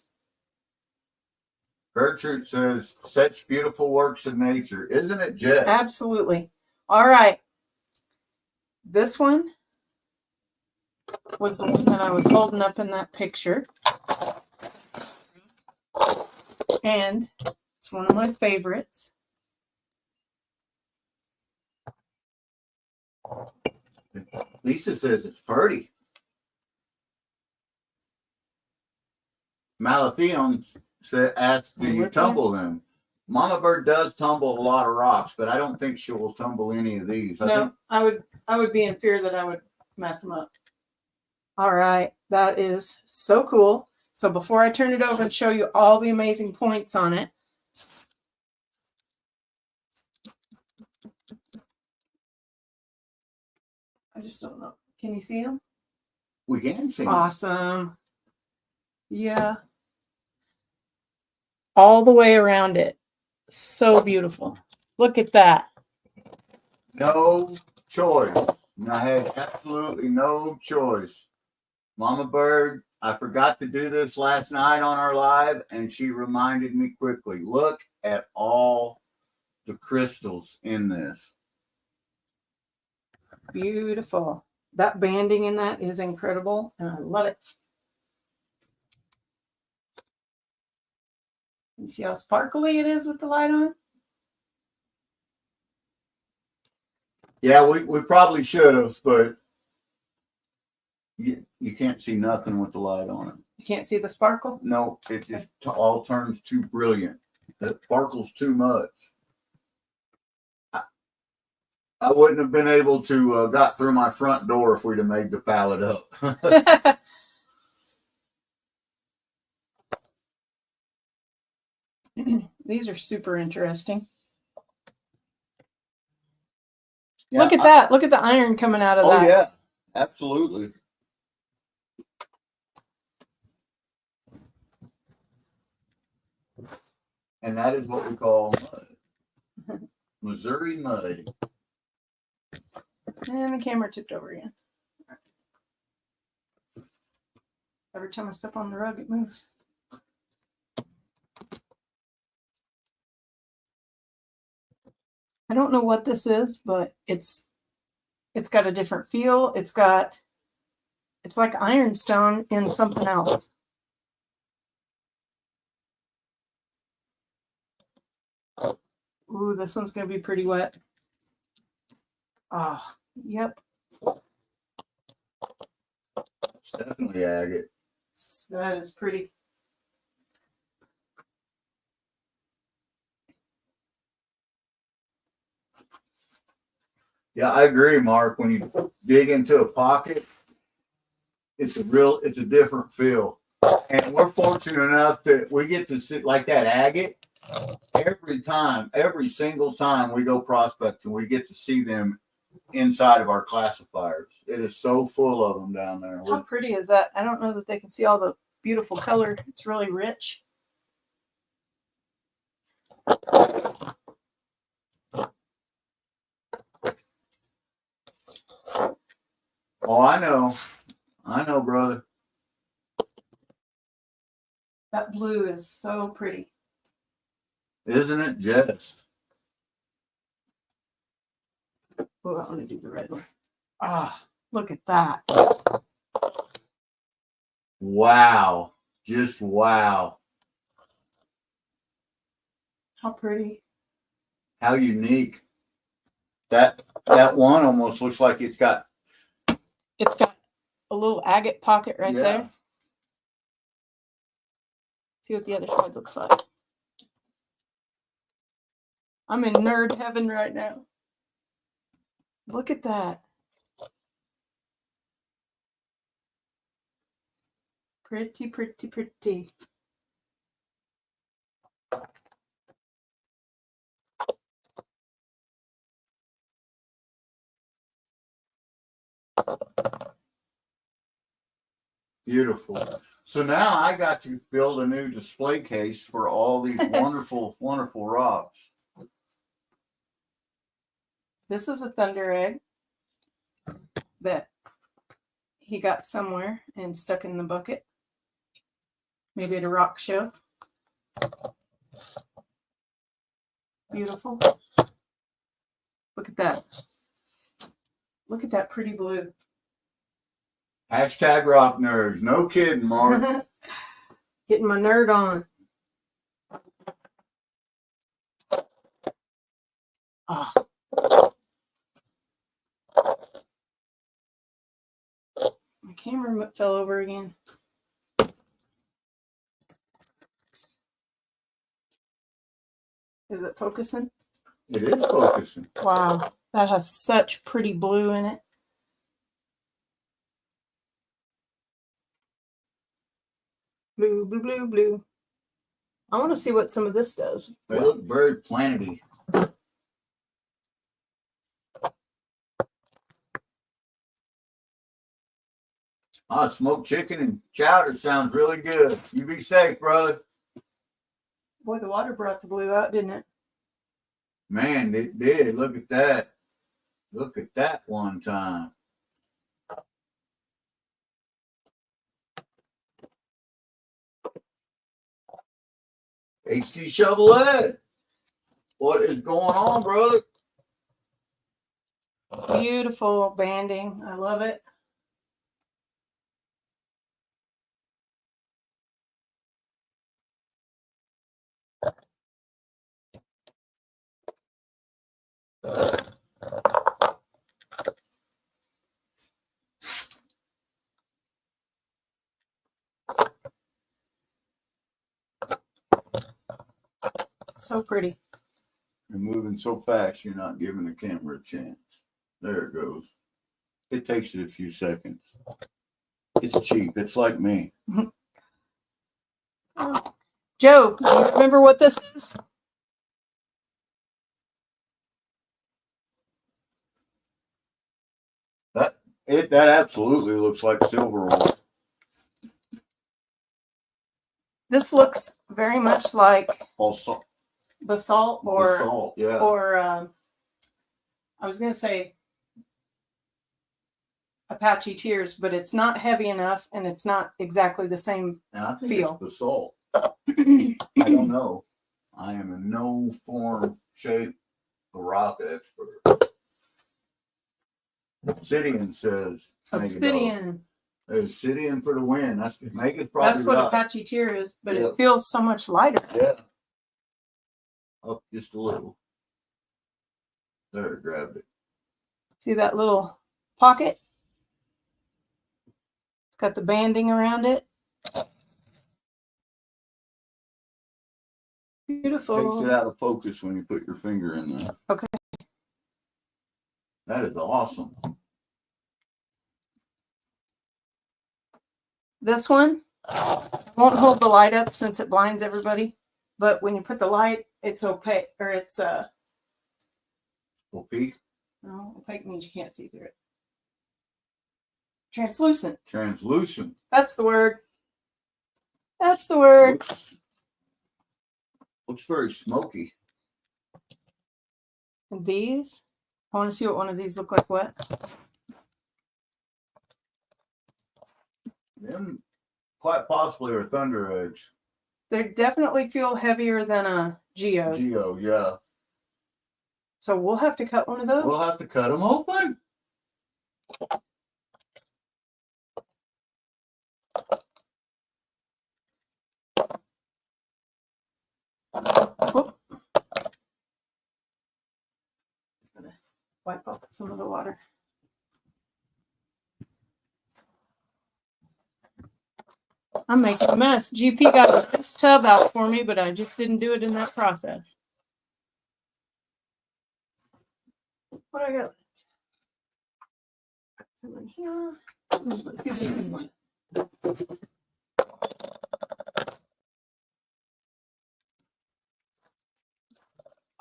Gertrude says such beautiful works of nature. Isn't it, Jess? Absolutely. All right. This one was the one that I was holding up in that picture. And it's one of my favorites. Lisa says it's pretty. Malatheon asked, do you tumble them? Mama Bird does tumble a lot of rocks, but I don't think she will tumble any of these. I would be in fear that I would mess them up. All right, that is so cool. So before I turn it over and show you all the amazing points on it, I just don't know. Can you see them? We can see them. Awesome. Yeah. All the way around it. So beautiful. Look at that. No choice. I had absolutely no choice. Mama Bird, I forgot to do this last night on our live, and she reminded me quickly. Look at all the crystals in this. Beautiful. That banding in that is incredible, and I love it. You see how sparkly it is with the light on? Yeah, we probably should have, but you can't see nothing with the light on it. You can't see the sparkle? No, it just all turns too brilliant. It sparkles too much. I wouldn't have been able to got through my front door if we'd have made the pallet up. These are super interesting. Yeah, look at that. Look at the iron coming out of that. Oh, yeah, absolutely. And that is what we call mud. Missouri mud. And the camera tipped over again. Every time I step on the rug, it moves. I don't know what this is, but it's got a different feel. It's like ironstone in something else. Ooh, this one's going to be pretty wet. Oh, yep. It's definitely agate. That is pretty. Yeah, I agree, Mark. When you dig into a pocket, it's a different feel. And we're fortunate enough that we get to sit like that agate every single time we go prospecting, we get to see them inside of our classifiers. It is so full of them down there. How pretty is that? I don't know that they can see all the beautiful color. It's really rich. Oh, I know, brother. That blue is so pretty. Isn't it just? Oh, I want to do the red one. Ah, look at that. Wow. Just wow. How pretty. How unique. That one almost looks like it's got a little agate pocket right there. See what the other side looks like. I'm in nerd heaven right now. Look at that. Pretty, pretty, pretty. Beautiful. So now I got to build a new display case for all these wonderful, wonderful rocks. This is a thunder egg that he got somewhere and stuck in the bucket. Maybe at a rock show. Beautiful. Look at that. Look at that pretty blue. Hashtag rock nerds. No kidding, Mark. Getting my nerd on. Ah. My camera fell over again. Is it focusing? It is focusing. Wow, that has such pretty blue in it. Blue, blue, blue, blue. I want to see what some of this does. They look very planety. Smoked chicken and chowder sounds really good. You be safe, brother. Boy, the water brought the blue out, didn't it? Man, it did. Look at that. Look at that one time. HD Chevrolet. What is going on, brother? Beautiful banding. I love it. So pretty. You're moving so fast, you're not giving the camera a chance. There it goes. It takes it a few seconds. It's cheap. It's like me. Joe, do you remember what this is? That absolutely looks like silver ore. This looks very much like Also, basalt or basalt, yeah. I was going to say Apache Tears, but it's not heavy enough and it's not exactly the same And I think feel. it's basalt. I don't know. I am in no form, shape, a rock expert. Obsidian says. Obsidian. Obsidian for the win. That's Megan's probably That's what right. Apache Tear is, but Yeah. it feels so much lighter. Yeah. Up just a little. There, grabbed it. See that little pocket? It's got the banding around it. Beautiful. Takes it out of focus when you put your finger in there. Okay. That is awesome. This one won't hold the light up since it blinds everybody. But when you put the light, it's opaque, or it's Opaque? no, opaque means you can't see through it. Translucent. Translucent. That's the word. That's the word. Looks very smoky. And these, I want to see what one of these look like wet. Them quite possibly are thunder eggs. They definitely feel heavier than a Geo. Geo, yeah. So we'll have to cut one of those. We'll have to cut them open. Whoop. Wipe off some of the water. I'm making a mess. GP got this tub out for me, but I just didn't do it in that process. What I got? Some in here. Let's get the other one.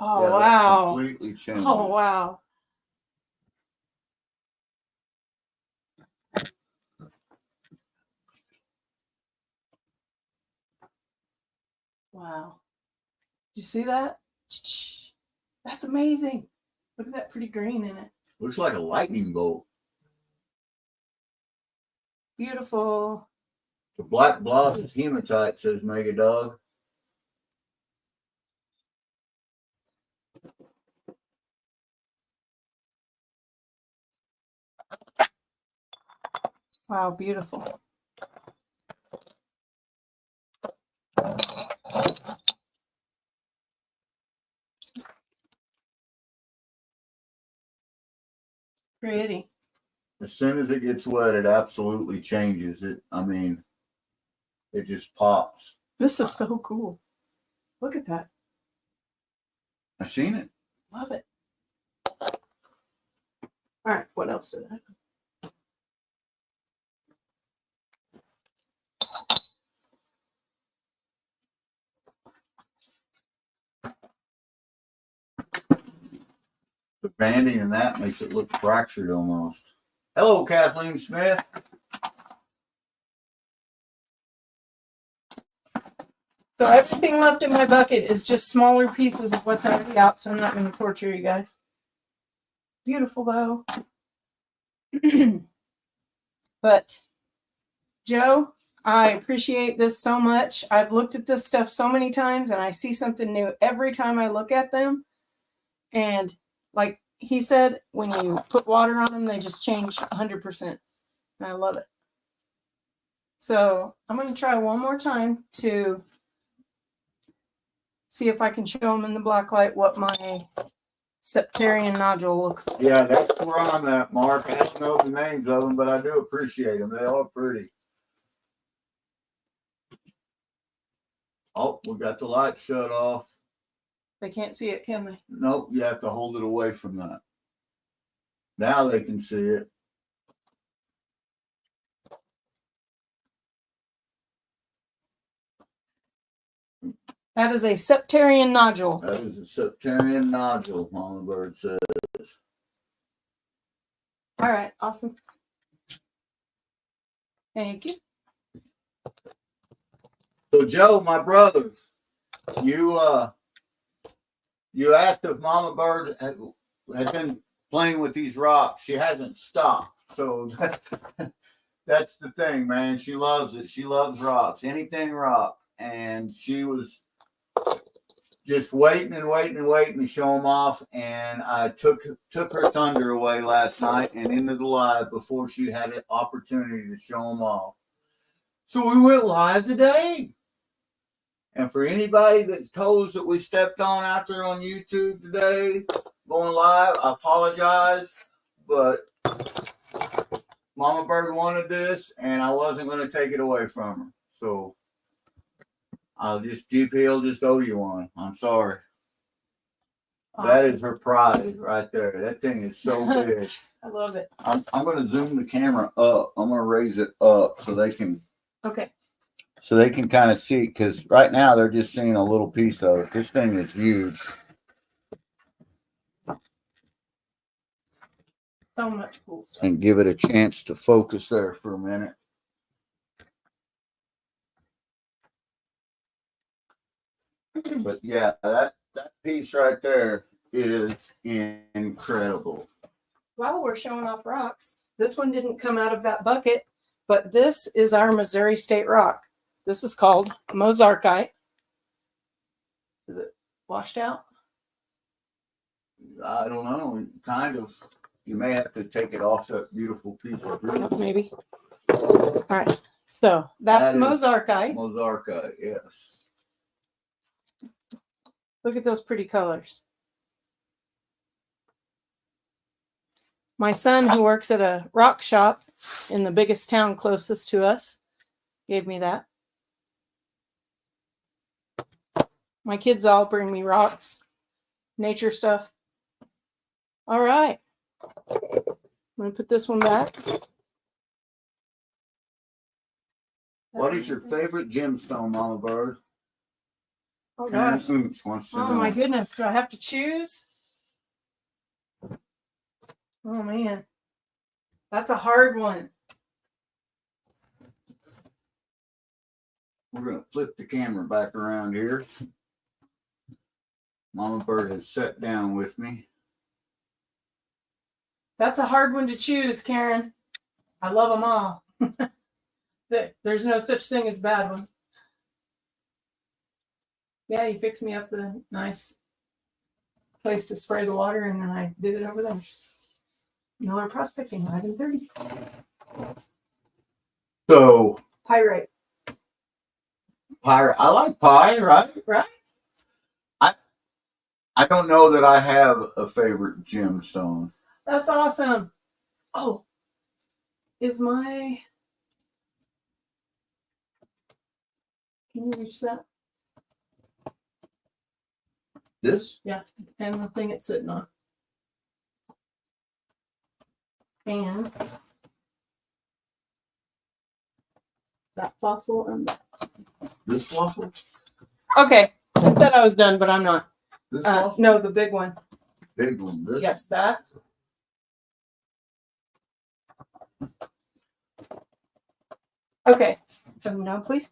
Oh, Yeah, that wow. completely changed. Oh, wow. Wow. Did you see that? That's amazing. Look at that pretty green in it. Looks like a lightning bolt. Beautiful. The black bloss is hematite, says Mega Dog. Wow, beautiful. Pretty. As soon as it gets wet, it absolutely changes it. I mean, it just pops. This is so cool. Look at that. I've seen it. Love it. All right, what else did I have? The banding in that makes it look fractured almost. Hello, Kathleen Smith. So everything left in my bucket is just smaller pieces of what's already out, so I'm not going to torture you guys. Beautiful though. But Joe, I appreciate this so much. I've looked at this stuff so many times and I see something new every time I look at them. And like he said, when you put water on them, they just change 100%. And I love it. So I'm going to try one more time to see if I can show them in the black light what my septarian nodule looks like. Yeah, that's where I'm at, Mark. I don't know the names of them, but I do appreciate them. They are pretty. Oh, we got the light shut off. They can't see it, can they? Nope, you have to hold it away from that. Now they can see it. That is a septarian nodule. That is a septarian nodule, Mama Bird says. All right, awesome. Thank you. So Joe, my brother, you asked if Mama Bird had been playing with these rocks. She hasn't stopped. So that's the thing, man. She loves it. She loves rocks, anything rock. And she was just waiting to show them off. And I took her thunder away last night and into the live before she had an opportunity to show them off. So we went live today. And for anybody that's told us that we stepped on out there on YouTube today, going live, I apologize. But Mama Bird wanted this, and I wasn't going to take it away from her. So GP will just owe you one. I'm sorry. Awesome. That is her pride right there. That thing is so big. I love it. I'm going to zoom the camera up. I'm going to raise it up so they can. Okay. So they can kind of see, because right now they're just seeing a little piece of it. This thing is huge. So much cool stuff. And give it a chance to focus there for a minute. But yeah, that piece right there is incredible. While we're showing off rocks, this one didn't come out of that bucket, but this is our Missouri State rock. This is called mozarkite. Is it washed out? I don't know. Kind of. You may have to take it off that beautiful piece of wood. Maybe. All right. So that's mozarkite. Mozarkite, yes. Look at those pretty colors. My son, who works at a rock shop in the biggest town closest to us, gave me that. My kids all bring me rocks, nature stuff. All right. I'm going to put this one back. What is your favorite gemstone, Mama Bird? Oh, Karen gosh. Oops wants to Oh, know. my goodness. Do I have to choose? Oh, man. That's a hard one. We're going to flip the camera back around here. Mama Bird has sat down with me. That's a hard one to choose, Karen. I love them all. There's no such thing as bad one. Yeah, you fixed me up the nice place to spray the water, and then I did it over there. Miller Prospecting, item 30. So, Pyrite. I like pie, right? Right? I don't know that I have a favorite gemstone. That's awesome. Oh, is my... Can you reach that? This? Yeah, and the thing it's sitting on. And that fossil and that. This fossil? Okay, I said I was done, but I'm not. This fossil? No, the big one. Big one. This? Yes, that. Okay, so now please.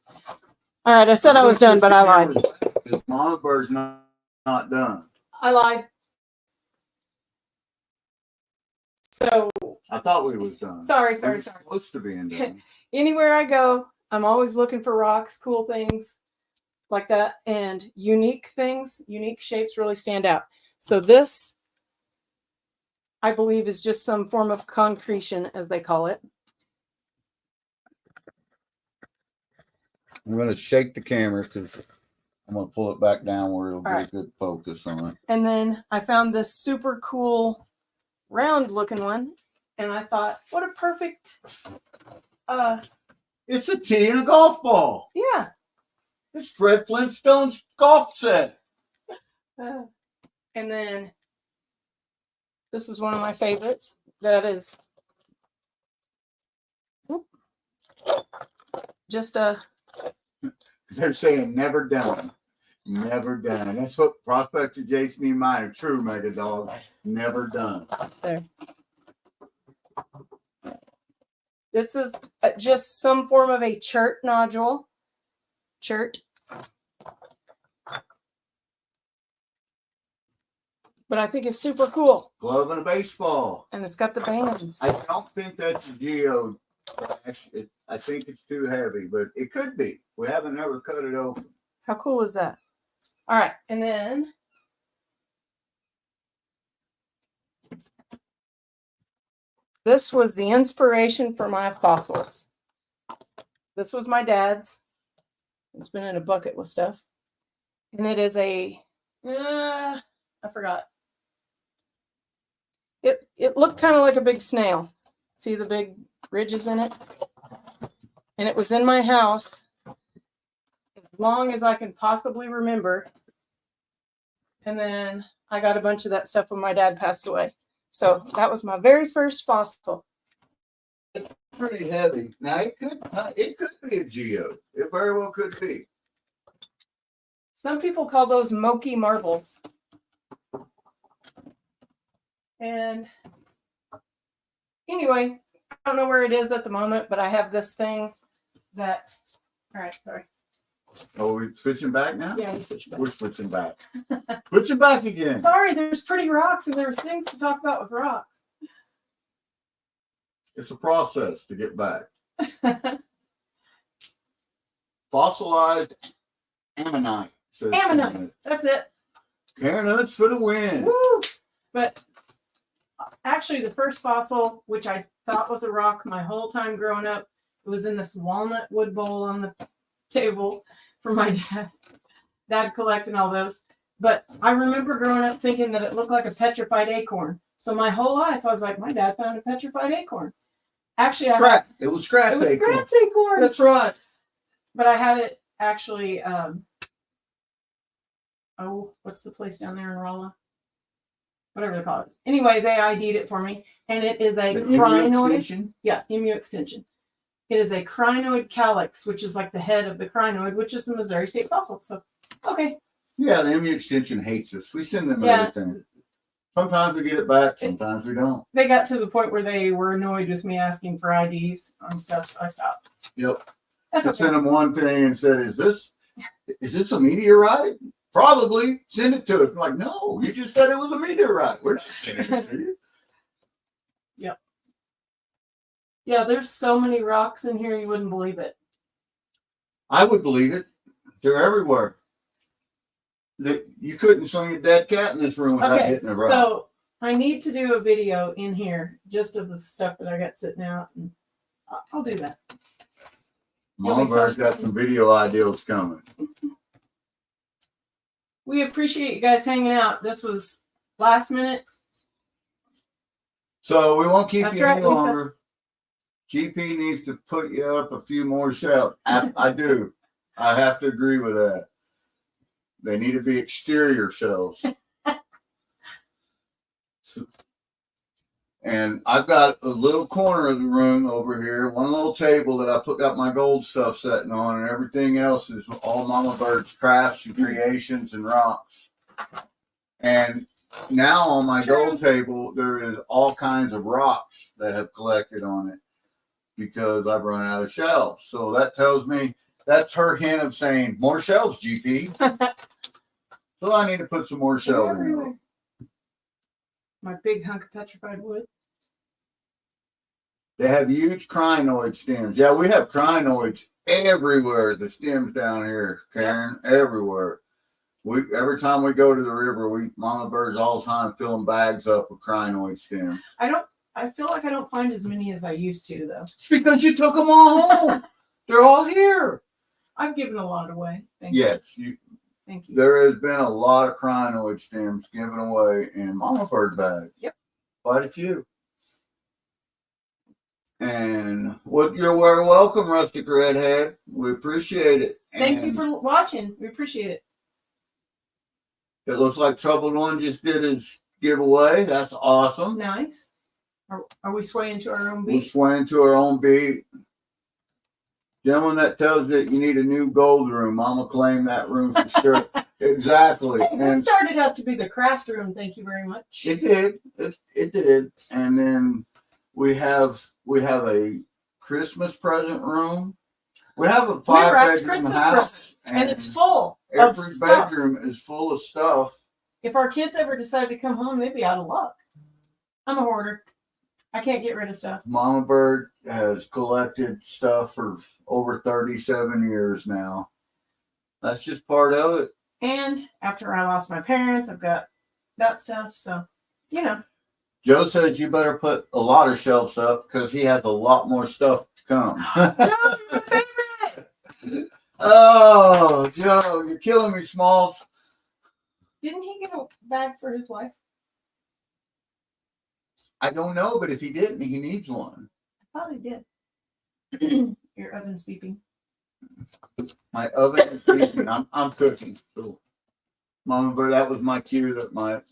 All right, I said I was done, but I lied. Mama Bird's not done. I lied. So I thought we was done. sorry. We were supposed to be done. Anywhere I go, I'm always looking for rocks, cool things like that, and unique things, unique shapes really stand out. So this, I believe, is just some form of concretion, as they call it. I'm going to shake the camera because I'm going to pull it back down where it'll get a good focus on it. And then I found this super cool round looking one, and I thought, what a perfect It's a tee and a golf ball. yeah. It's Fred Flintstone's golf set. And then this is one of my favorites. That is just a... They're saying never done. Never done. That's what Prospector Jason E. Mine, a true mega dog. Never done. There. This is just some form of a chert nodule. Chert. But I think it's super cool. Glove and a baseball. And it's got the bands. I don't think that's a geo crash. I think it's too heavy, but it could be. We haven't ever cut it open. How cool is that? All right. And then this was the inspiration for my fossils. This was my dad's. It's been in a bucket with stuff. And it is a, I forgot. It looked kind of like a big snail. See the big ridges in it? And it was in my house as long as I can possibly remember. And then I got a bunch of that stuff when my dad passed away. So that was my very first fossil. It's pretty heavy. Now it could be a geo. It very well could be. Some people call those Moki marbles. And anyway, I don't know where it is at the moment, but I have this thing that, all right, sorry. Oh, we're switching back now? Yeah, you switch back. We're switching back. Switching back again. Sorry, there's pretty rocks and there's things to talk about with rocks. It's a process to get back. Fossilized ammonite. Ammonite, that's it. Karen Nuts for the win. Woo! But actually, the first fossil, which I thought was a rock my whole time growing up, it was in this walnut wood bowl on the table for my dad collecting all those. But I remember growing up thinking that it looked like a petrified acorn. So my whole life, I was like, my dad found a petrified acorn. Actually, It was Scrat's acorn. Scrat's acorn. That's right. But I had it actually what's the place down there in Rolla? Whatever they call it. Anyway, they ID'd it for me, and it is a The emu crinoid. extension? Yeah, emu extension. It is a crinoid calyx, which is like the head of the crinoid, which is the Missouri state fossil. So, okay. Yeah, the emu extension hates us. We send them Yeah. everything. Sometimes we get it back, sometimes we don't. They got to the point where they were annoyed with me asking for IDs on stuff, so I stopped. Yep. That's I okay. sent them one thing and said, is this a meteorite? Probably. Send it to us. I'm like, no, you just said it was a meteorite. We're not sending it to you. Yep. Yeah, there's so many rocks in here, you wouldn't believe it. I would believe it. They're everywhere. You couldn't swing a dead cat in this room without hitting a rock. So I need to do a video in here just of the stuff that I got sitting out, and I'll do that. Mama Bear's got some video ideals coming. We appreciate you guys hanging out. This was last minute. So we won't keep That's you right, any longer. GP needs to put you up a few more shelves. I do. I have to agree with that. They need to be exterior shelves. And I've got a little corner of the room over here, one little table that I got my gold stuff sitting on, and everything else is all Mama Bird's crafts and creations and rocks. And now on my gold table, there is all kinds of rocks that have collected on it because I've run out of shelves. So that tells me that's her hint of saying, more shelves, GP. So I need to put some more shelves in there. My big hunk of petrified wood. They have huge crinoid stems. Yeah, we have crinoids everywhere. The stems down here, Karen, everywhere. Every time we go to the river, Mama Bird's all the time filling bags up with crinoid stems. I feel like I don't find as many as I used to, though. It's because you took them all home. They're all here. I've given a lot away. Thank you. Thank you. There has been a lot of crinoid stems given away in Mama Bird bags. Yep. Quite a few. And you're very welcome, Rustic Redhead. We appreciate it. Thank you for watching. We appreciate it. It looks like Troubled One just did his giveaway. That's awesome. Nice. Are we swaying to our own beat? We're swaying to our own beat. Gentleman that tells you that you need a new gold room, Mama claimed that room for sure. Exactly. It started out to be the craft room. Thank you very much. It did. It did. And then we have a Christmas present room. We have a 5-bedroom house, and it's full. Every bedroom is full of stuff. If our kids ever decide to come home, they'd be out of luck. I'm a hoarder. I can't get rid of stuff. Mama Bird has collected stuff for over 37 years now. That's just part of it. And after I lost my parents, I've got that stuff. So, you know. Joe said you better put a lot of shelves up because he has a lot more stuff to come. Oh, Joe, you're killing me, Smalls. Didn't he get a bag for his wife? I don't know, but if he didn't, he needs one. I thought he did. Your oven's beeping. My oven is beeping. I'm cooking. So, Mama Bird, that was my cue that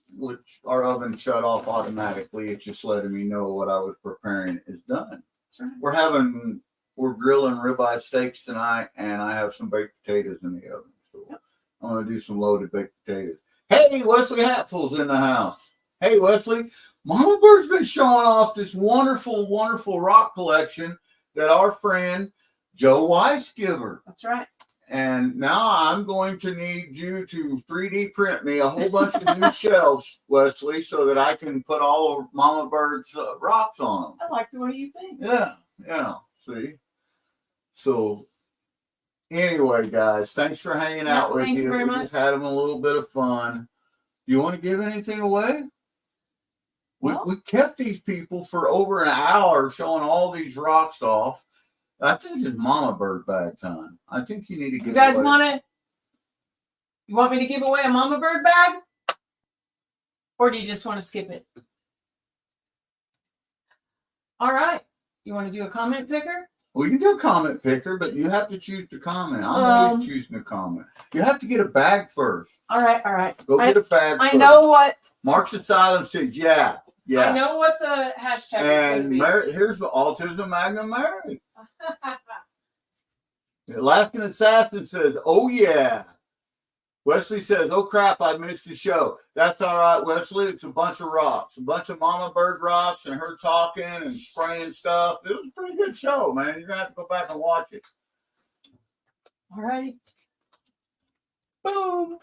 our oven shut off automatically. It's just letting me know what I was preparing is done. That's right. We're grilling ribeye steaks tonight, and I have some baked potatoes in the oven. So I'm going to do some loaded baked potatoes. Hey, Wesley Hatful's in the house. Hey, Wesley. Mama Bird's been showing off this wonderful, wonderful rock collection that our friend Joe Weiss gave her. That's right. And now I'm going to need you to 3D print me a whole bunch of new shelves, Wesley, so that I can put all of Mama Bird's rocks on them. I like the way you think. Yeah. See? So, anyway, guys, thanks for hanging out with you. Thank you very much. We just had them a little bit of fun. You want to give anything away? We kept these people for over an hour showing all these rocks off. I think it's Mama Bird bag time. I think you need to give You guys away. You want me to give away a Mama Bird bag? Or do you just want to skip it? All right. You want to do a comment picker? We can do a comment picker, but you have to choose to comment. I'm always choosing to comment. You have to get a bag first. All right, all right. Go get a bag I first. know what. Marks of Silence says, yeah. I know what the hashtag is going to be. Here's the Autism Magnum Mary. The Alaskan Assassin says, oh, yeah. Wesley says, oh, crap, I missed the show. That's all right, Wesley. It's a bunch of rocks. A bunch of Mama Bird rocks and her talking and spraying stuff. It was a pretty good show, man. You're going to have to go back and watch it. All righty. Boom.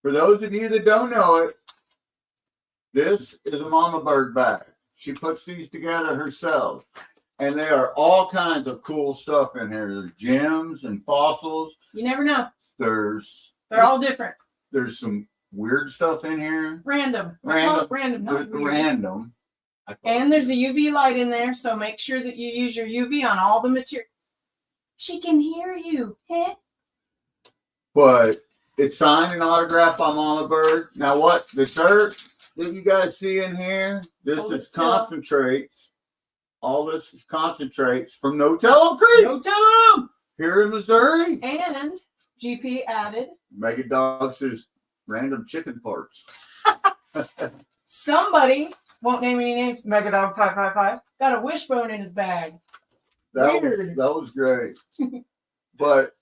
For those of you that don't know it, this is a Mama Bird bag. She puts these together herself. And there are all kinds of cool stuff in here. There's gems and fossils. You never know. They're all different. There's some weird stuff in here. Random. Random. Not weird. Random. And there's a UV light in there, so make sure that you use your UV on all the material. She can hear you. Eh? But it's signed and autographed by Mama Bird. Now what? The dirt that you guys see in here, this is concentrates. All this is concentrates from No Tell 'em Creek. No Tell 'em! Here in Missouri. And GP added. Mega Dog says random chicken parts. Somebody, won't name any names, Mega Dog 555, got a wishbone in his bag. That was great. But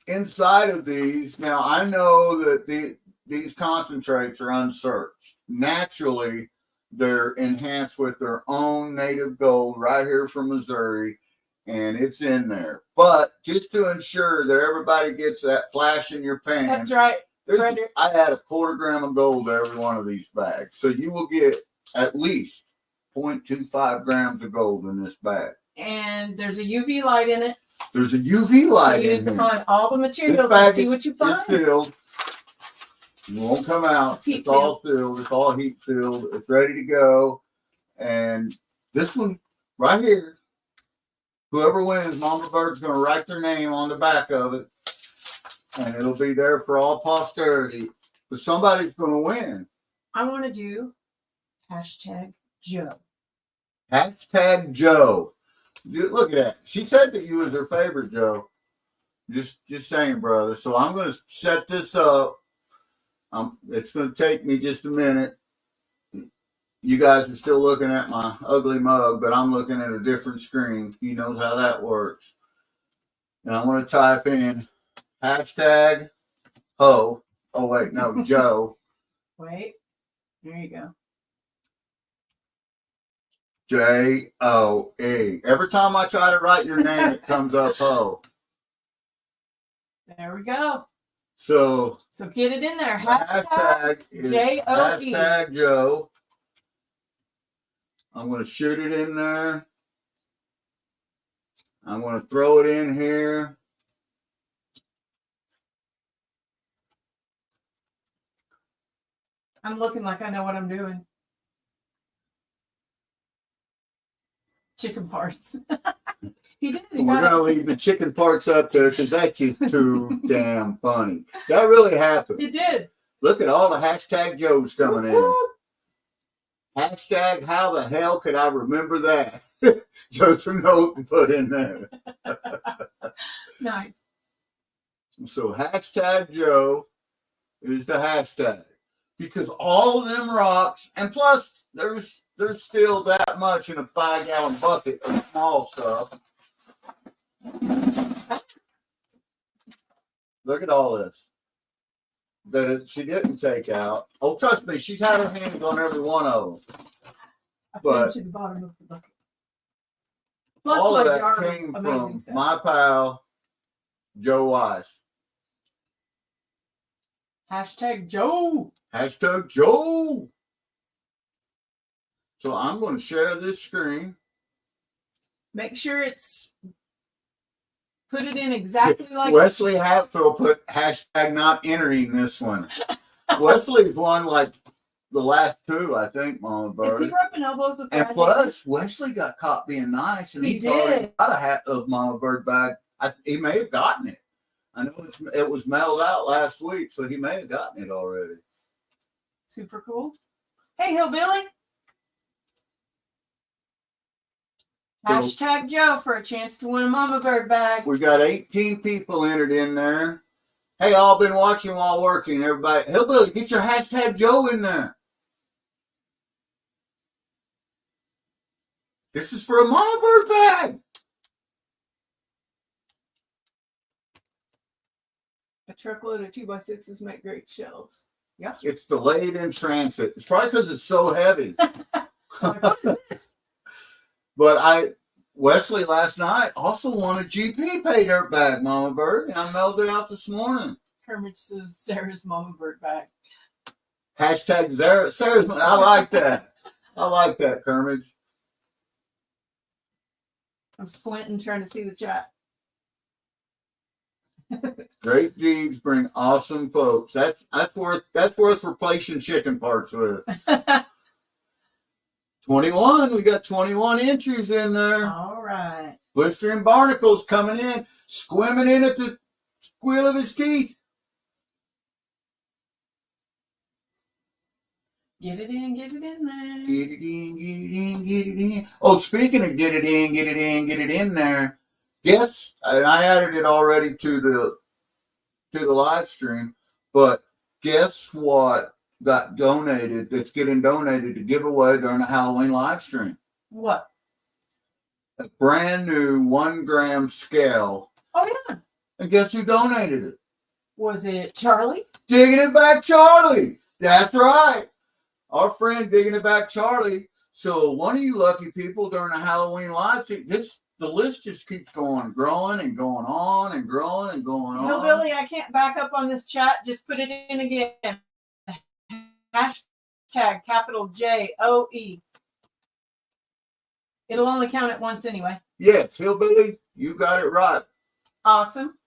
inside of these, now I know that these concentrates are unsearched. Naturally, they're enhanced with their own native gold right here from Missouri, and it's in there. But just to ensure that everybody gets that flash in your pan. That's right. I add a 1/4 gram of gold to every one of these bags. So you will get at least 0.25 grams of gold in this bag. And there's a UV light in it. There's a UV light in here. On all the material to see what you find. It's sealed. It won't come out. It's all sealed. It's all heat sealed. It's ready to go. And this one right here, whoever wins, Mama Bird's going to write their name on the back of it. And it'll be there for all posterity. But somebody's going to win. I want to do #Joe. #Joe. Look at that. She said that you was her favorite, Joe. Just saying, brother. So I'm going to set this up. It's going to take me just a minute. You guys are still looking at my ugly mug, but I'm looking at a different screen. He knows how that works. And I'm going to type in #Ho. Oh, wait, no, Joe. Wait. There you go. JOE. Every time I try to write your name, it comes up Ho. There we go. So get it in there. #JOE. #Joe. I'm going to shoot it in there. I'm going to throw it in here. I'm looking like I know what I'm doing. Chicken parts. He did. We're going to leave the chicken parts up there because that's just too damn funny. That really happened. It did. Look at all the #Joes coming in. How the hell could I remember that? Just a note and put in there. Nice. So #Joe is the hashtag. Because all of them rocks, and plus there's still that much in a 5-gallon bucket of small stuff. Look at all this that she didn't take out. Oh, trust me, she's had her hands on every one of them. But to the bottom of the bucket. All of that came from my pal, Joe Wise. #Joe. #Joe. So I'm going to share this screen. Make sure it's put it in exactly like Wesley Hatfield put #not entering this one. Wesley's won like the last two, I think, Mama Bird. Is he rubbing elbows with And plus, Wesley got caught being nice, and he's already got a hat of Mama Bird bag. He may have gotten it. I know it was mailed out last week, so he may have gotten it already. Super cool. Hey, Hillbilly. Hashtag Joe for a chance to win a Mama Bird bag. We got 18 people entered in there. Hey, all been watching while working. Everybody, Hillbilly, get your hashtag Joe in there. This is for a Mama Bird bag. A truckload of 2x6s make great shelves. Yep. It's delayed in transit. It's probably because it's so heavy. What is this? But Wesley last night also won a GP pay dirt bag, Mama Bird, and I mailed it out this morning. Kermit says Sarah's Mama Bird bag. Hashtag Sarah's. I like that. I like that, Kermit. I'm squinting trying to see the chat. Great deeds bring awesome folks. That's worth replacing chicken parts with. 21. We got 21 entries in there. All right. Blistering barnacles coming in, squimming in at the squeal of his teeth. Get it in there. Get it in, get it in, get it in. Oh, speaking of get it in, get it in, get it in there. Yes, I added it already to the live stream, but guess what got donated, that's getting donated to give away during the Halloween live stream? What? A brand new 1 gram scale. Oh, yeah. And guess who donated it? Was it Charlie? Digging It Back Charlie. That's right. Our friend Digging It Back Charlie. So one of you lucky people during the Halloween live stream, the list just keeps growing and going on and growing and going on. No, Billy, I can't back up on this chat. Just put it in again. Hashtag capital JOE. It'll only count it once anyway. Yes, Hillbilly, you got it right. Awesome.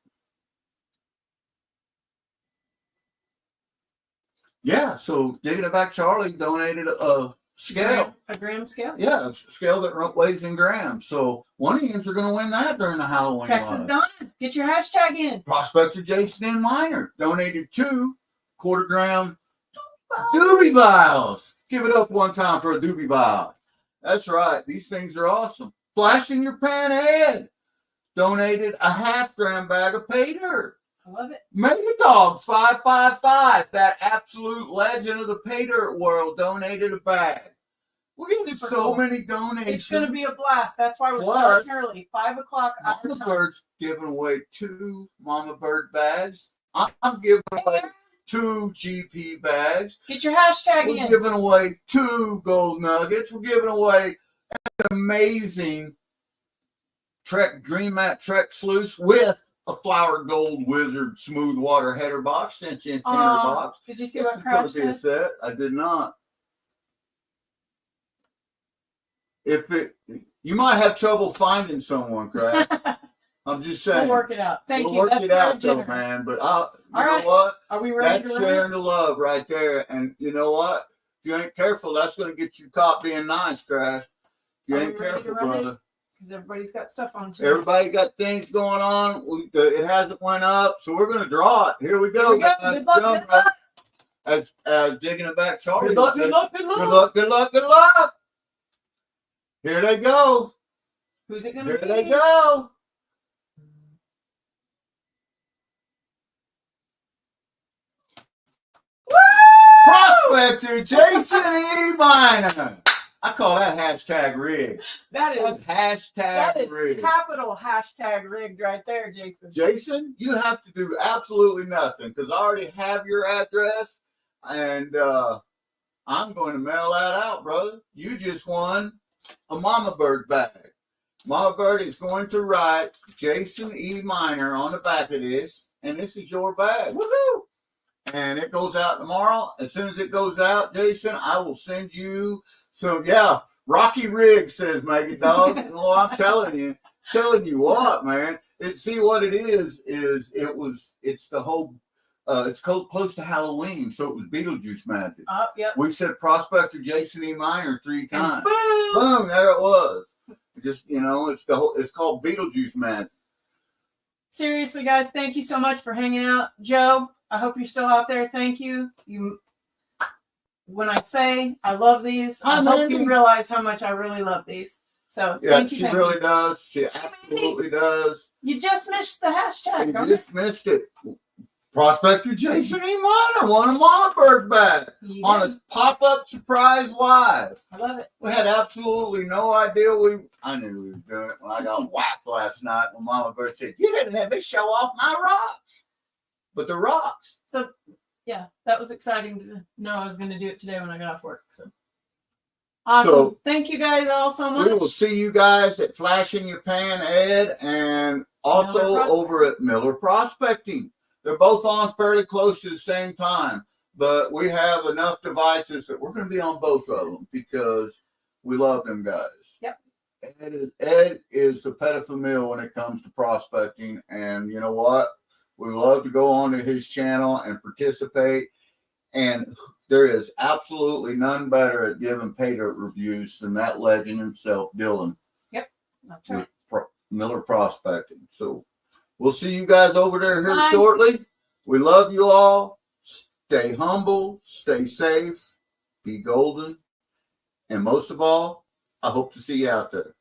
Yeah, so Digging It Back Charlie donated a scale. A gram scale? Yeah, a scale that weighs in grams. So one of you are going to win that during the Halloween Texas live. Donna, get your hashtag in. Prospector Jason N. Minor donated 2 quarter-gram doobie vials. Give it up one time for a doobie vial. That's right. These things are awesome. Flash in your pan Ed donated a half-gram bag of pay dirt. I love it. Megadog 555, that absolute legend of the pay dirt world, donated a bag. We're getting Super so cool. many donations. It's going to be a blast. That's why we're Plus, starting early. 5 o'clock our Mama time. Bird's giving away 2 Mama Bird bags. I'm giving away 2 GP bags. Get your hashtag We're in. giving away 2 gold nuggets. We're giving away an amazing Dream Mat Trek sluice with a Flower Gold Wizard smooth water header box, sent you in $10. Did you see This what is Crash gonna be a said? set. I did not. You might have trouble finding someone, Crash. I'm just saying. We'll work it out. Thank we'll you. work That's it out, very though, generous. man. But All you right. know what? Are we ready That's to run? sharing the love right there. And you know what? If you ain't careful, that's going to get you caught being nice, Crash. If you Are ain't we ready to careful, run it? brother. Because everybody's got stuff on too. Everybody got things going on. It hasn't went up, so we're going to draw it. Here we go. Here we go. guys. Good luck, Jump good luck. right. As Digging It Back Charlie Good luck, would say, good luck, good luck. Good luck, good luck, good luck. Here they go. Who's it going to Here be? they go. Woo! Prospector Jason E. Minor. I call that hashtag rigged. That's Hashtag rigged. capital hashtag rigged right there, Jason. Jason, you have to do absolutely nothing because I already have your address and I'm going to mail that out, brother. You just won a Mama Bird bag. Mama Bird is going to write Jason E. Minor on the back of this, and this is your bag. Woohoo! And it goes out tomorrow. As soon as it goes out, Jason, I will send you some. Yeah, Rocky Riggs says, Maggie Dog. Well, I'm telling you what, man. See what it is it's the whole. It's close to Halloween, so it was Beetlejuice magic. Yep. We said Prospector Jason E. Minor 3 times. Boom! Boom! There it was. Just it's called Beetlejuice magic. Seriously, guys, thank you so much for hanging out. Joe, I hope you're still out there. Thank you. When I say I love these, I hope you realize how much I really love these. So Yeah, thank you. she Thank really you. does. She absolutely does. You just missed the hashtag, You don't you? just missed it. Prospector Jason E. Minor won a Mossberg bag You on did. a pop-up surprise live. I love it. We had absolutely no idea. I knew we was doing it when I got whacked last night when Mama Bird said, "You didn't let me show off my rocks." But the rocks. So yeah, that was exciting to know I was going to do it today when I got off work. So awesome. So, thank you guys all so much. We will see you guys at Flash in Your Pan, Ed, and also over at Miller Prospecting. They're both on fairly close to the same time, but we have enough devices that we're going to be on both of them because we love them guys. Yep. Ed is the pet of the meal when it comes to prospecting, and you know what? We love to go onto his channel and participate, and there is absolutely none better at giving pay dirt reviews than that legend himself, Dylan. Yep, that's right. Miller Prospecting. So we'll see you guys over there here Bye. shortly. We love you all. Stay humble, stay safe, be golden, and most of all, I hope to see you out there.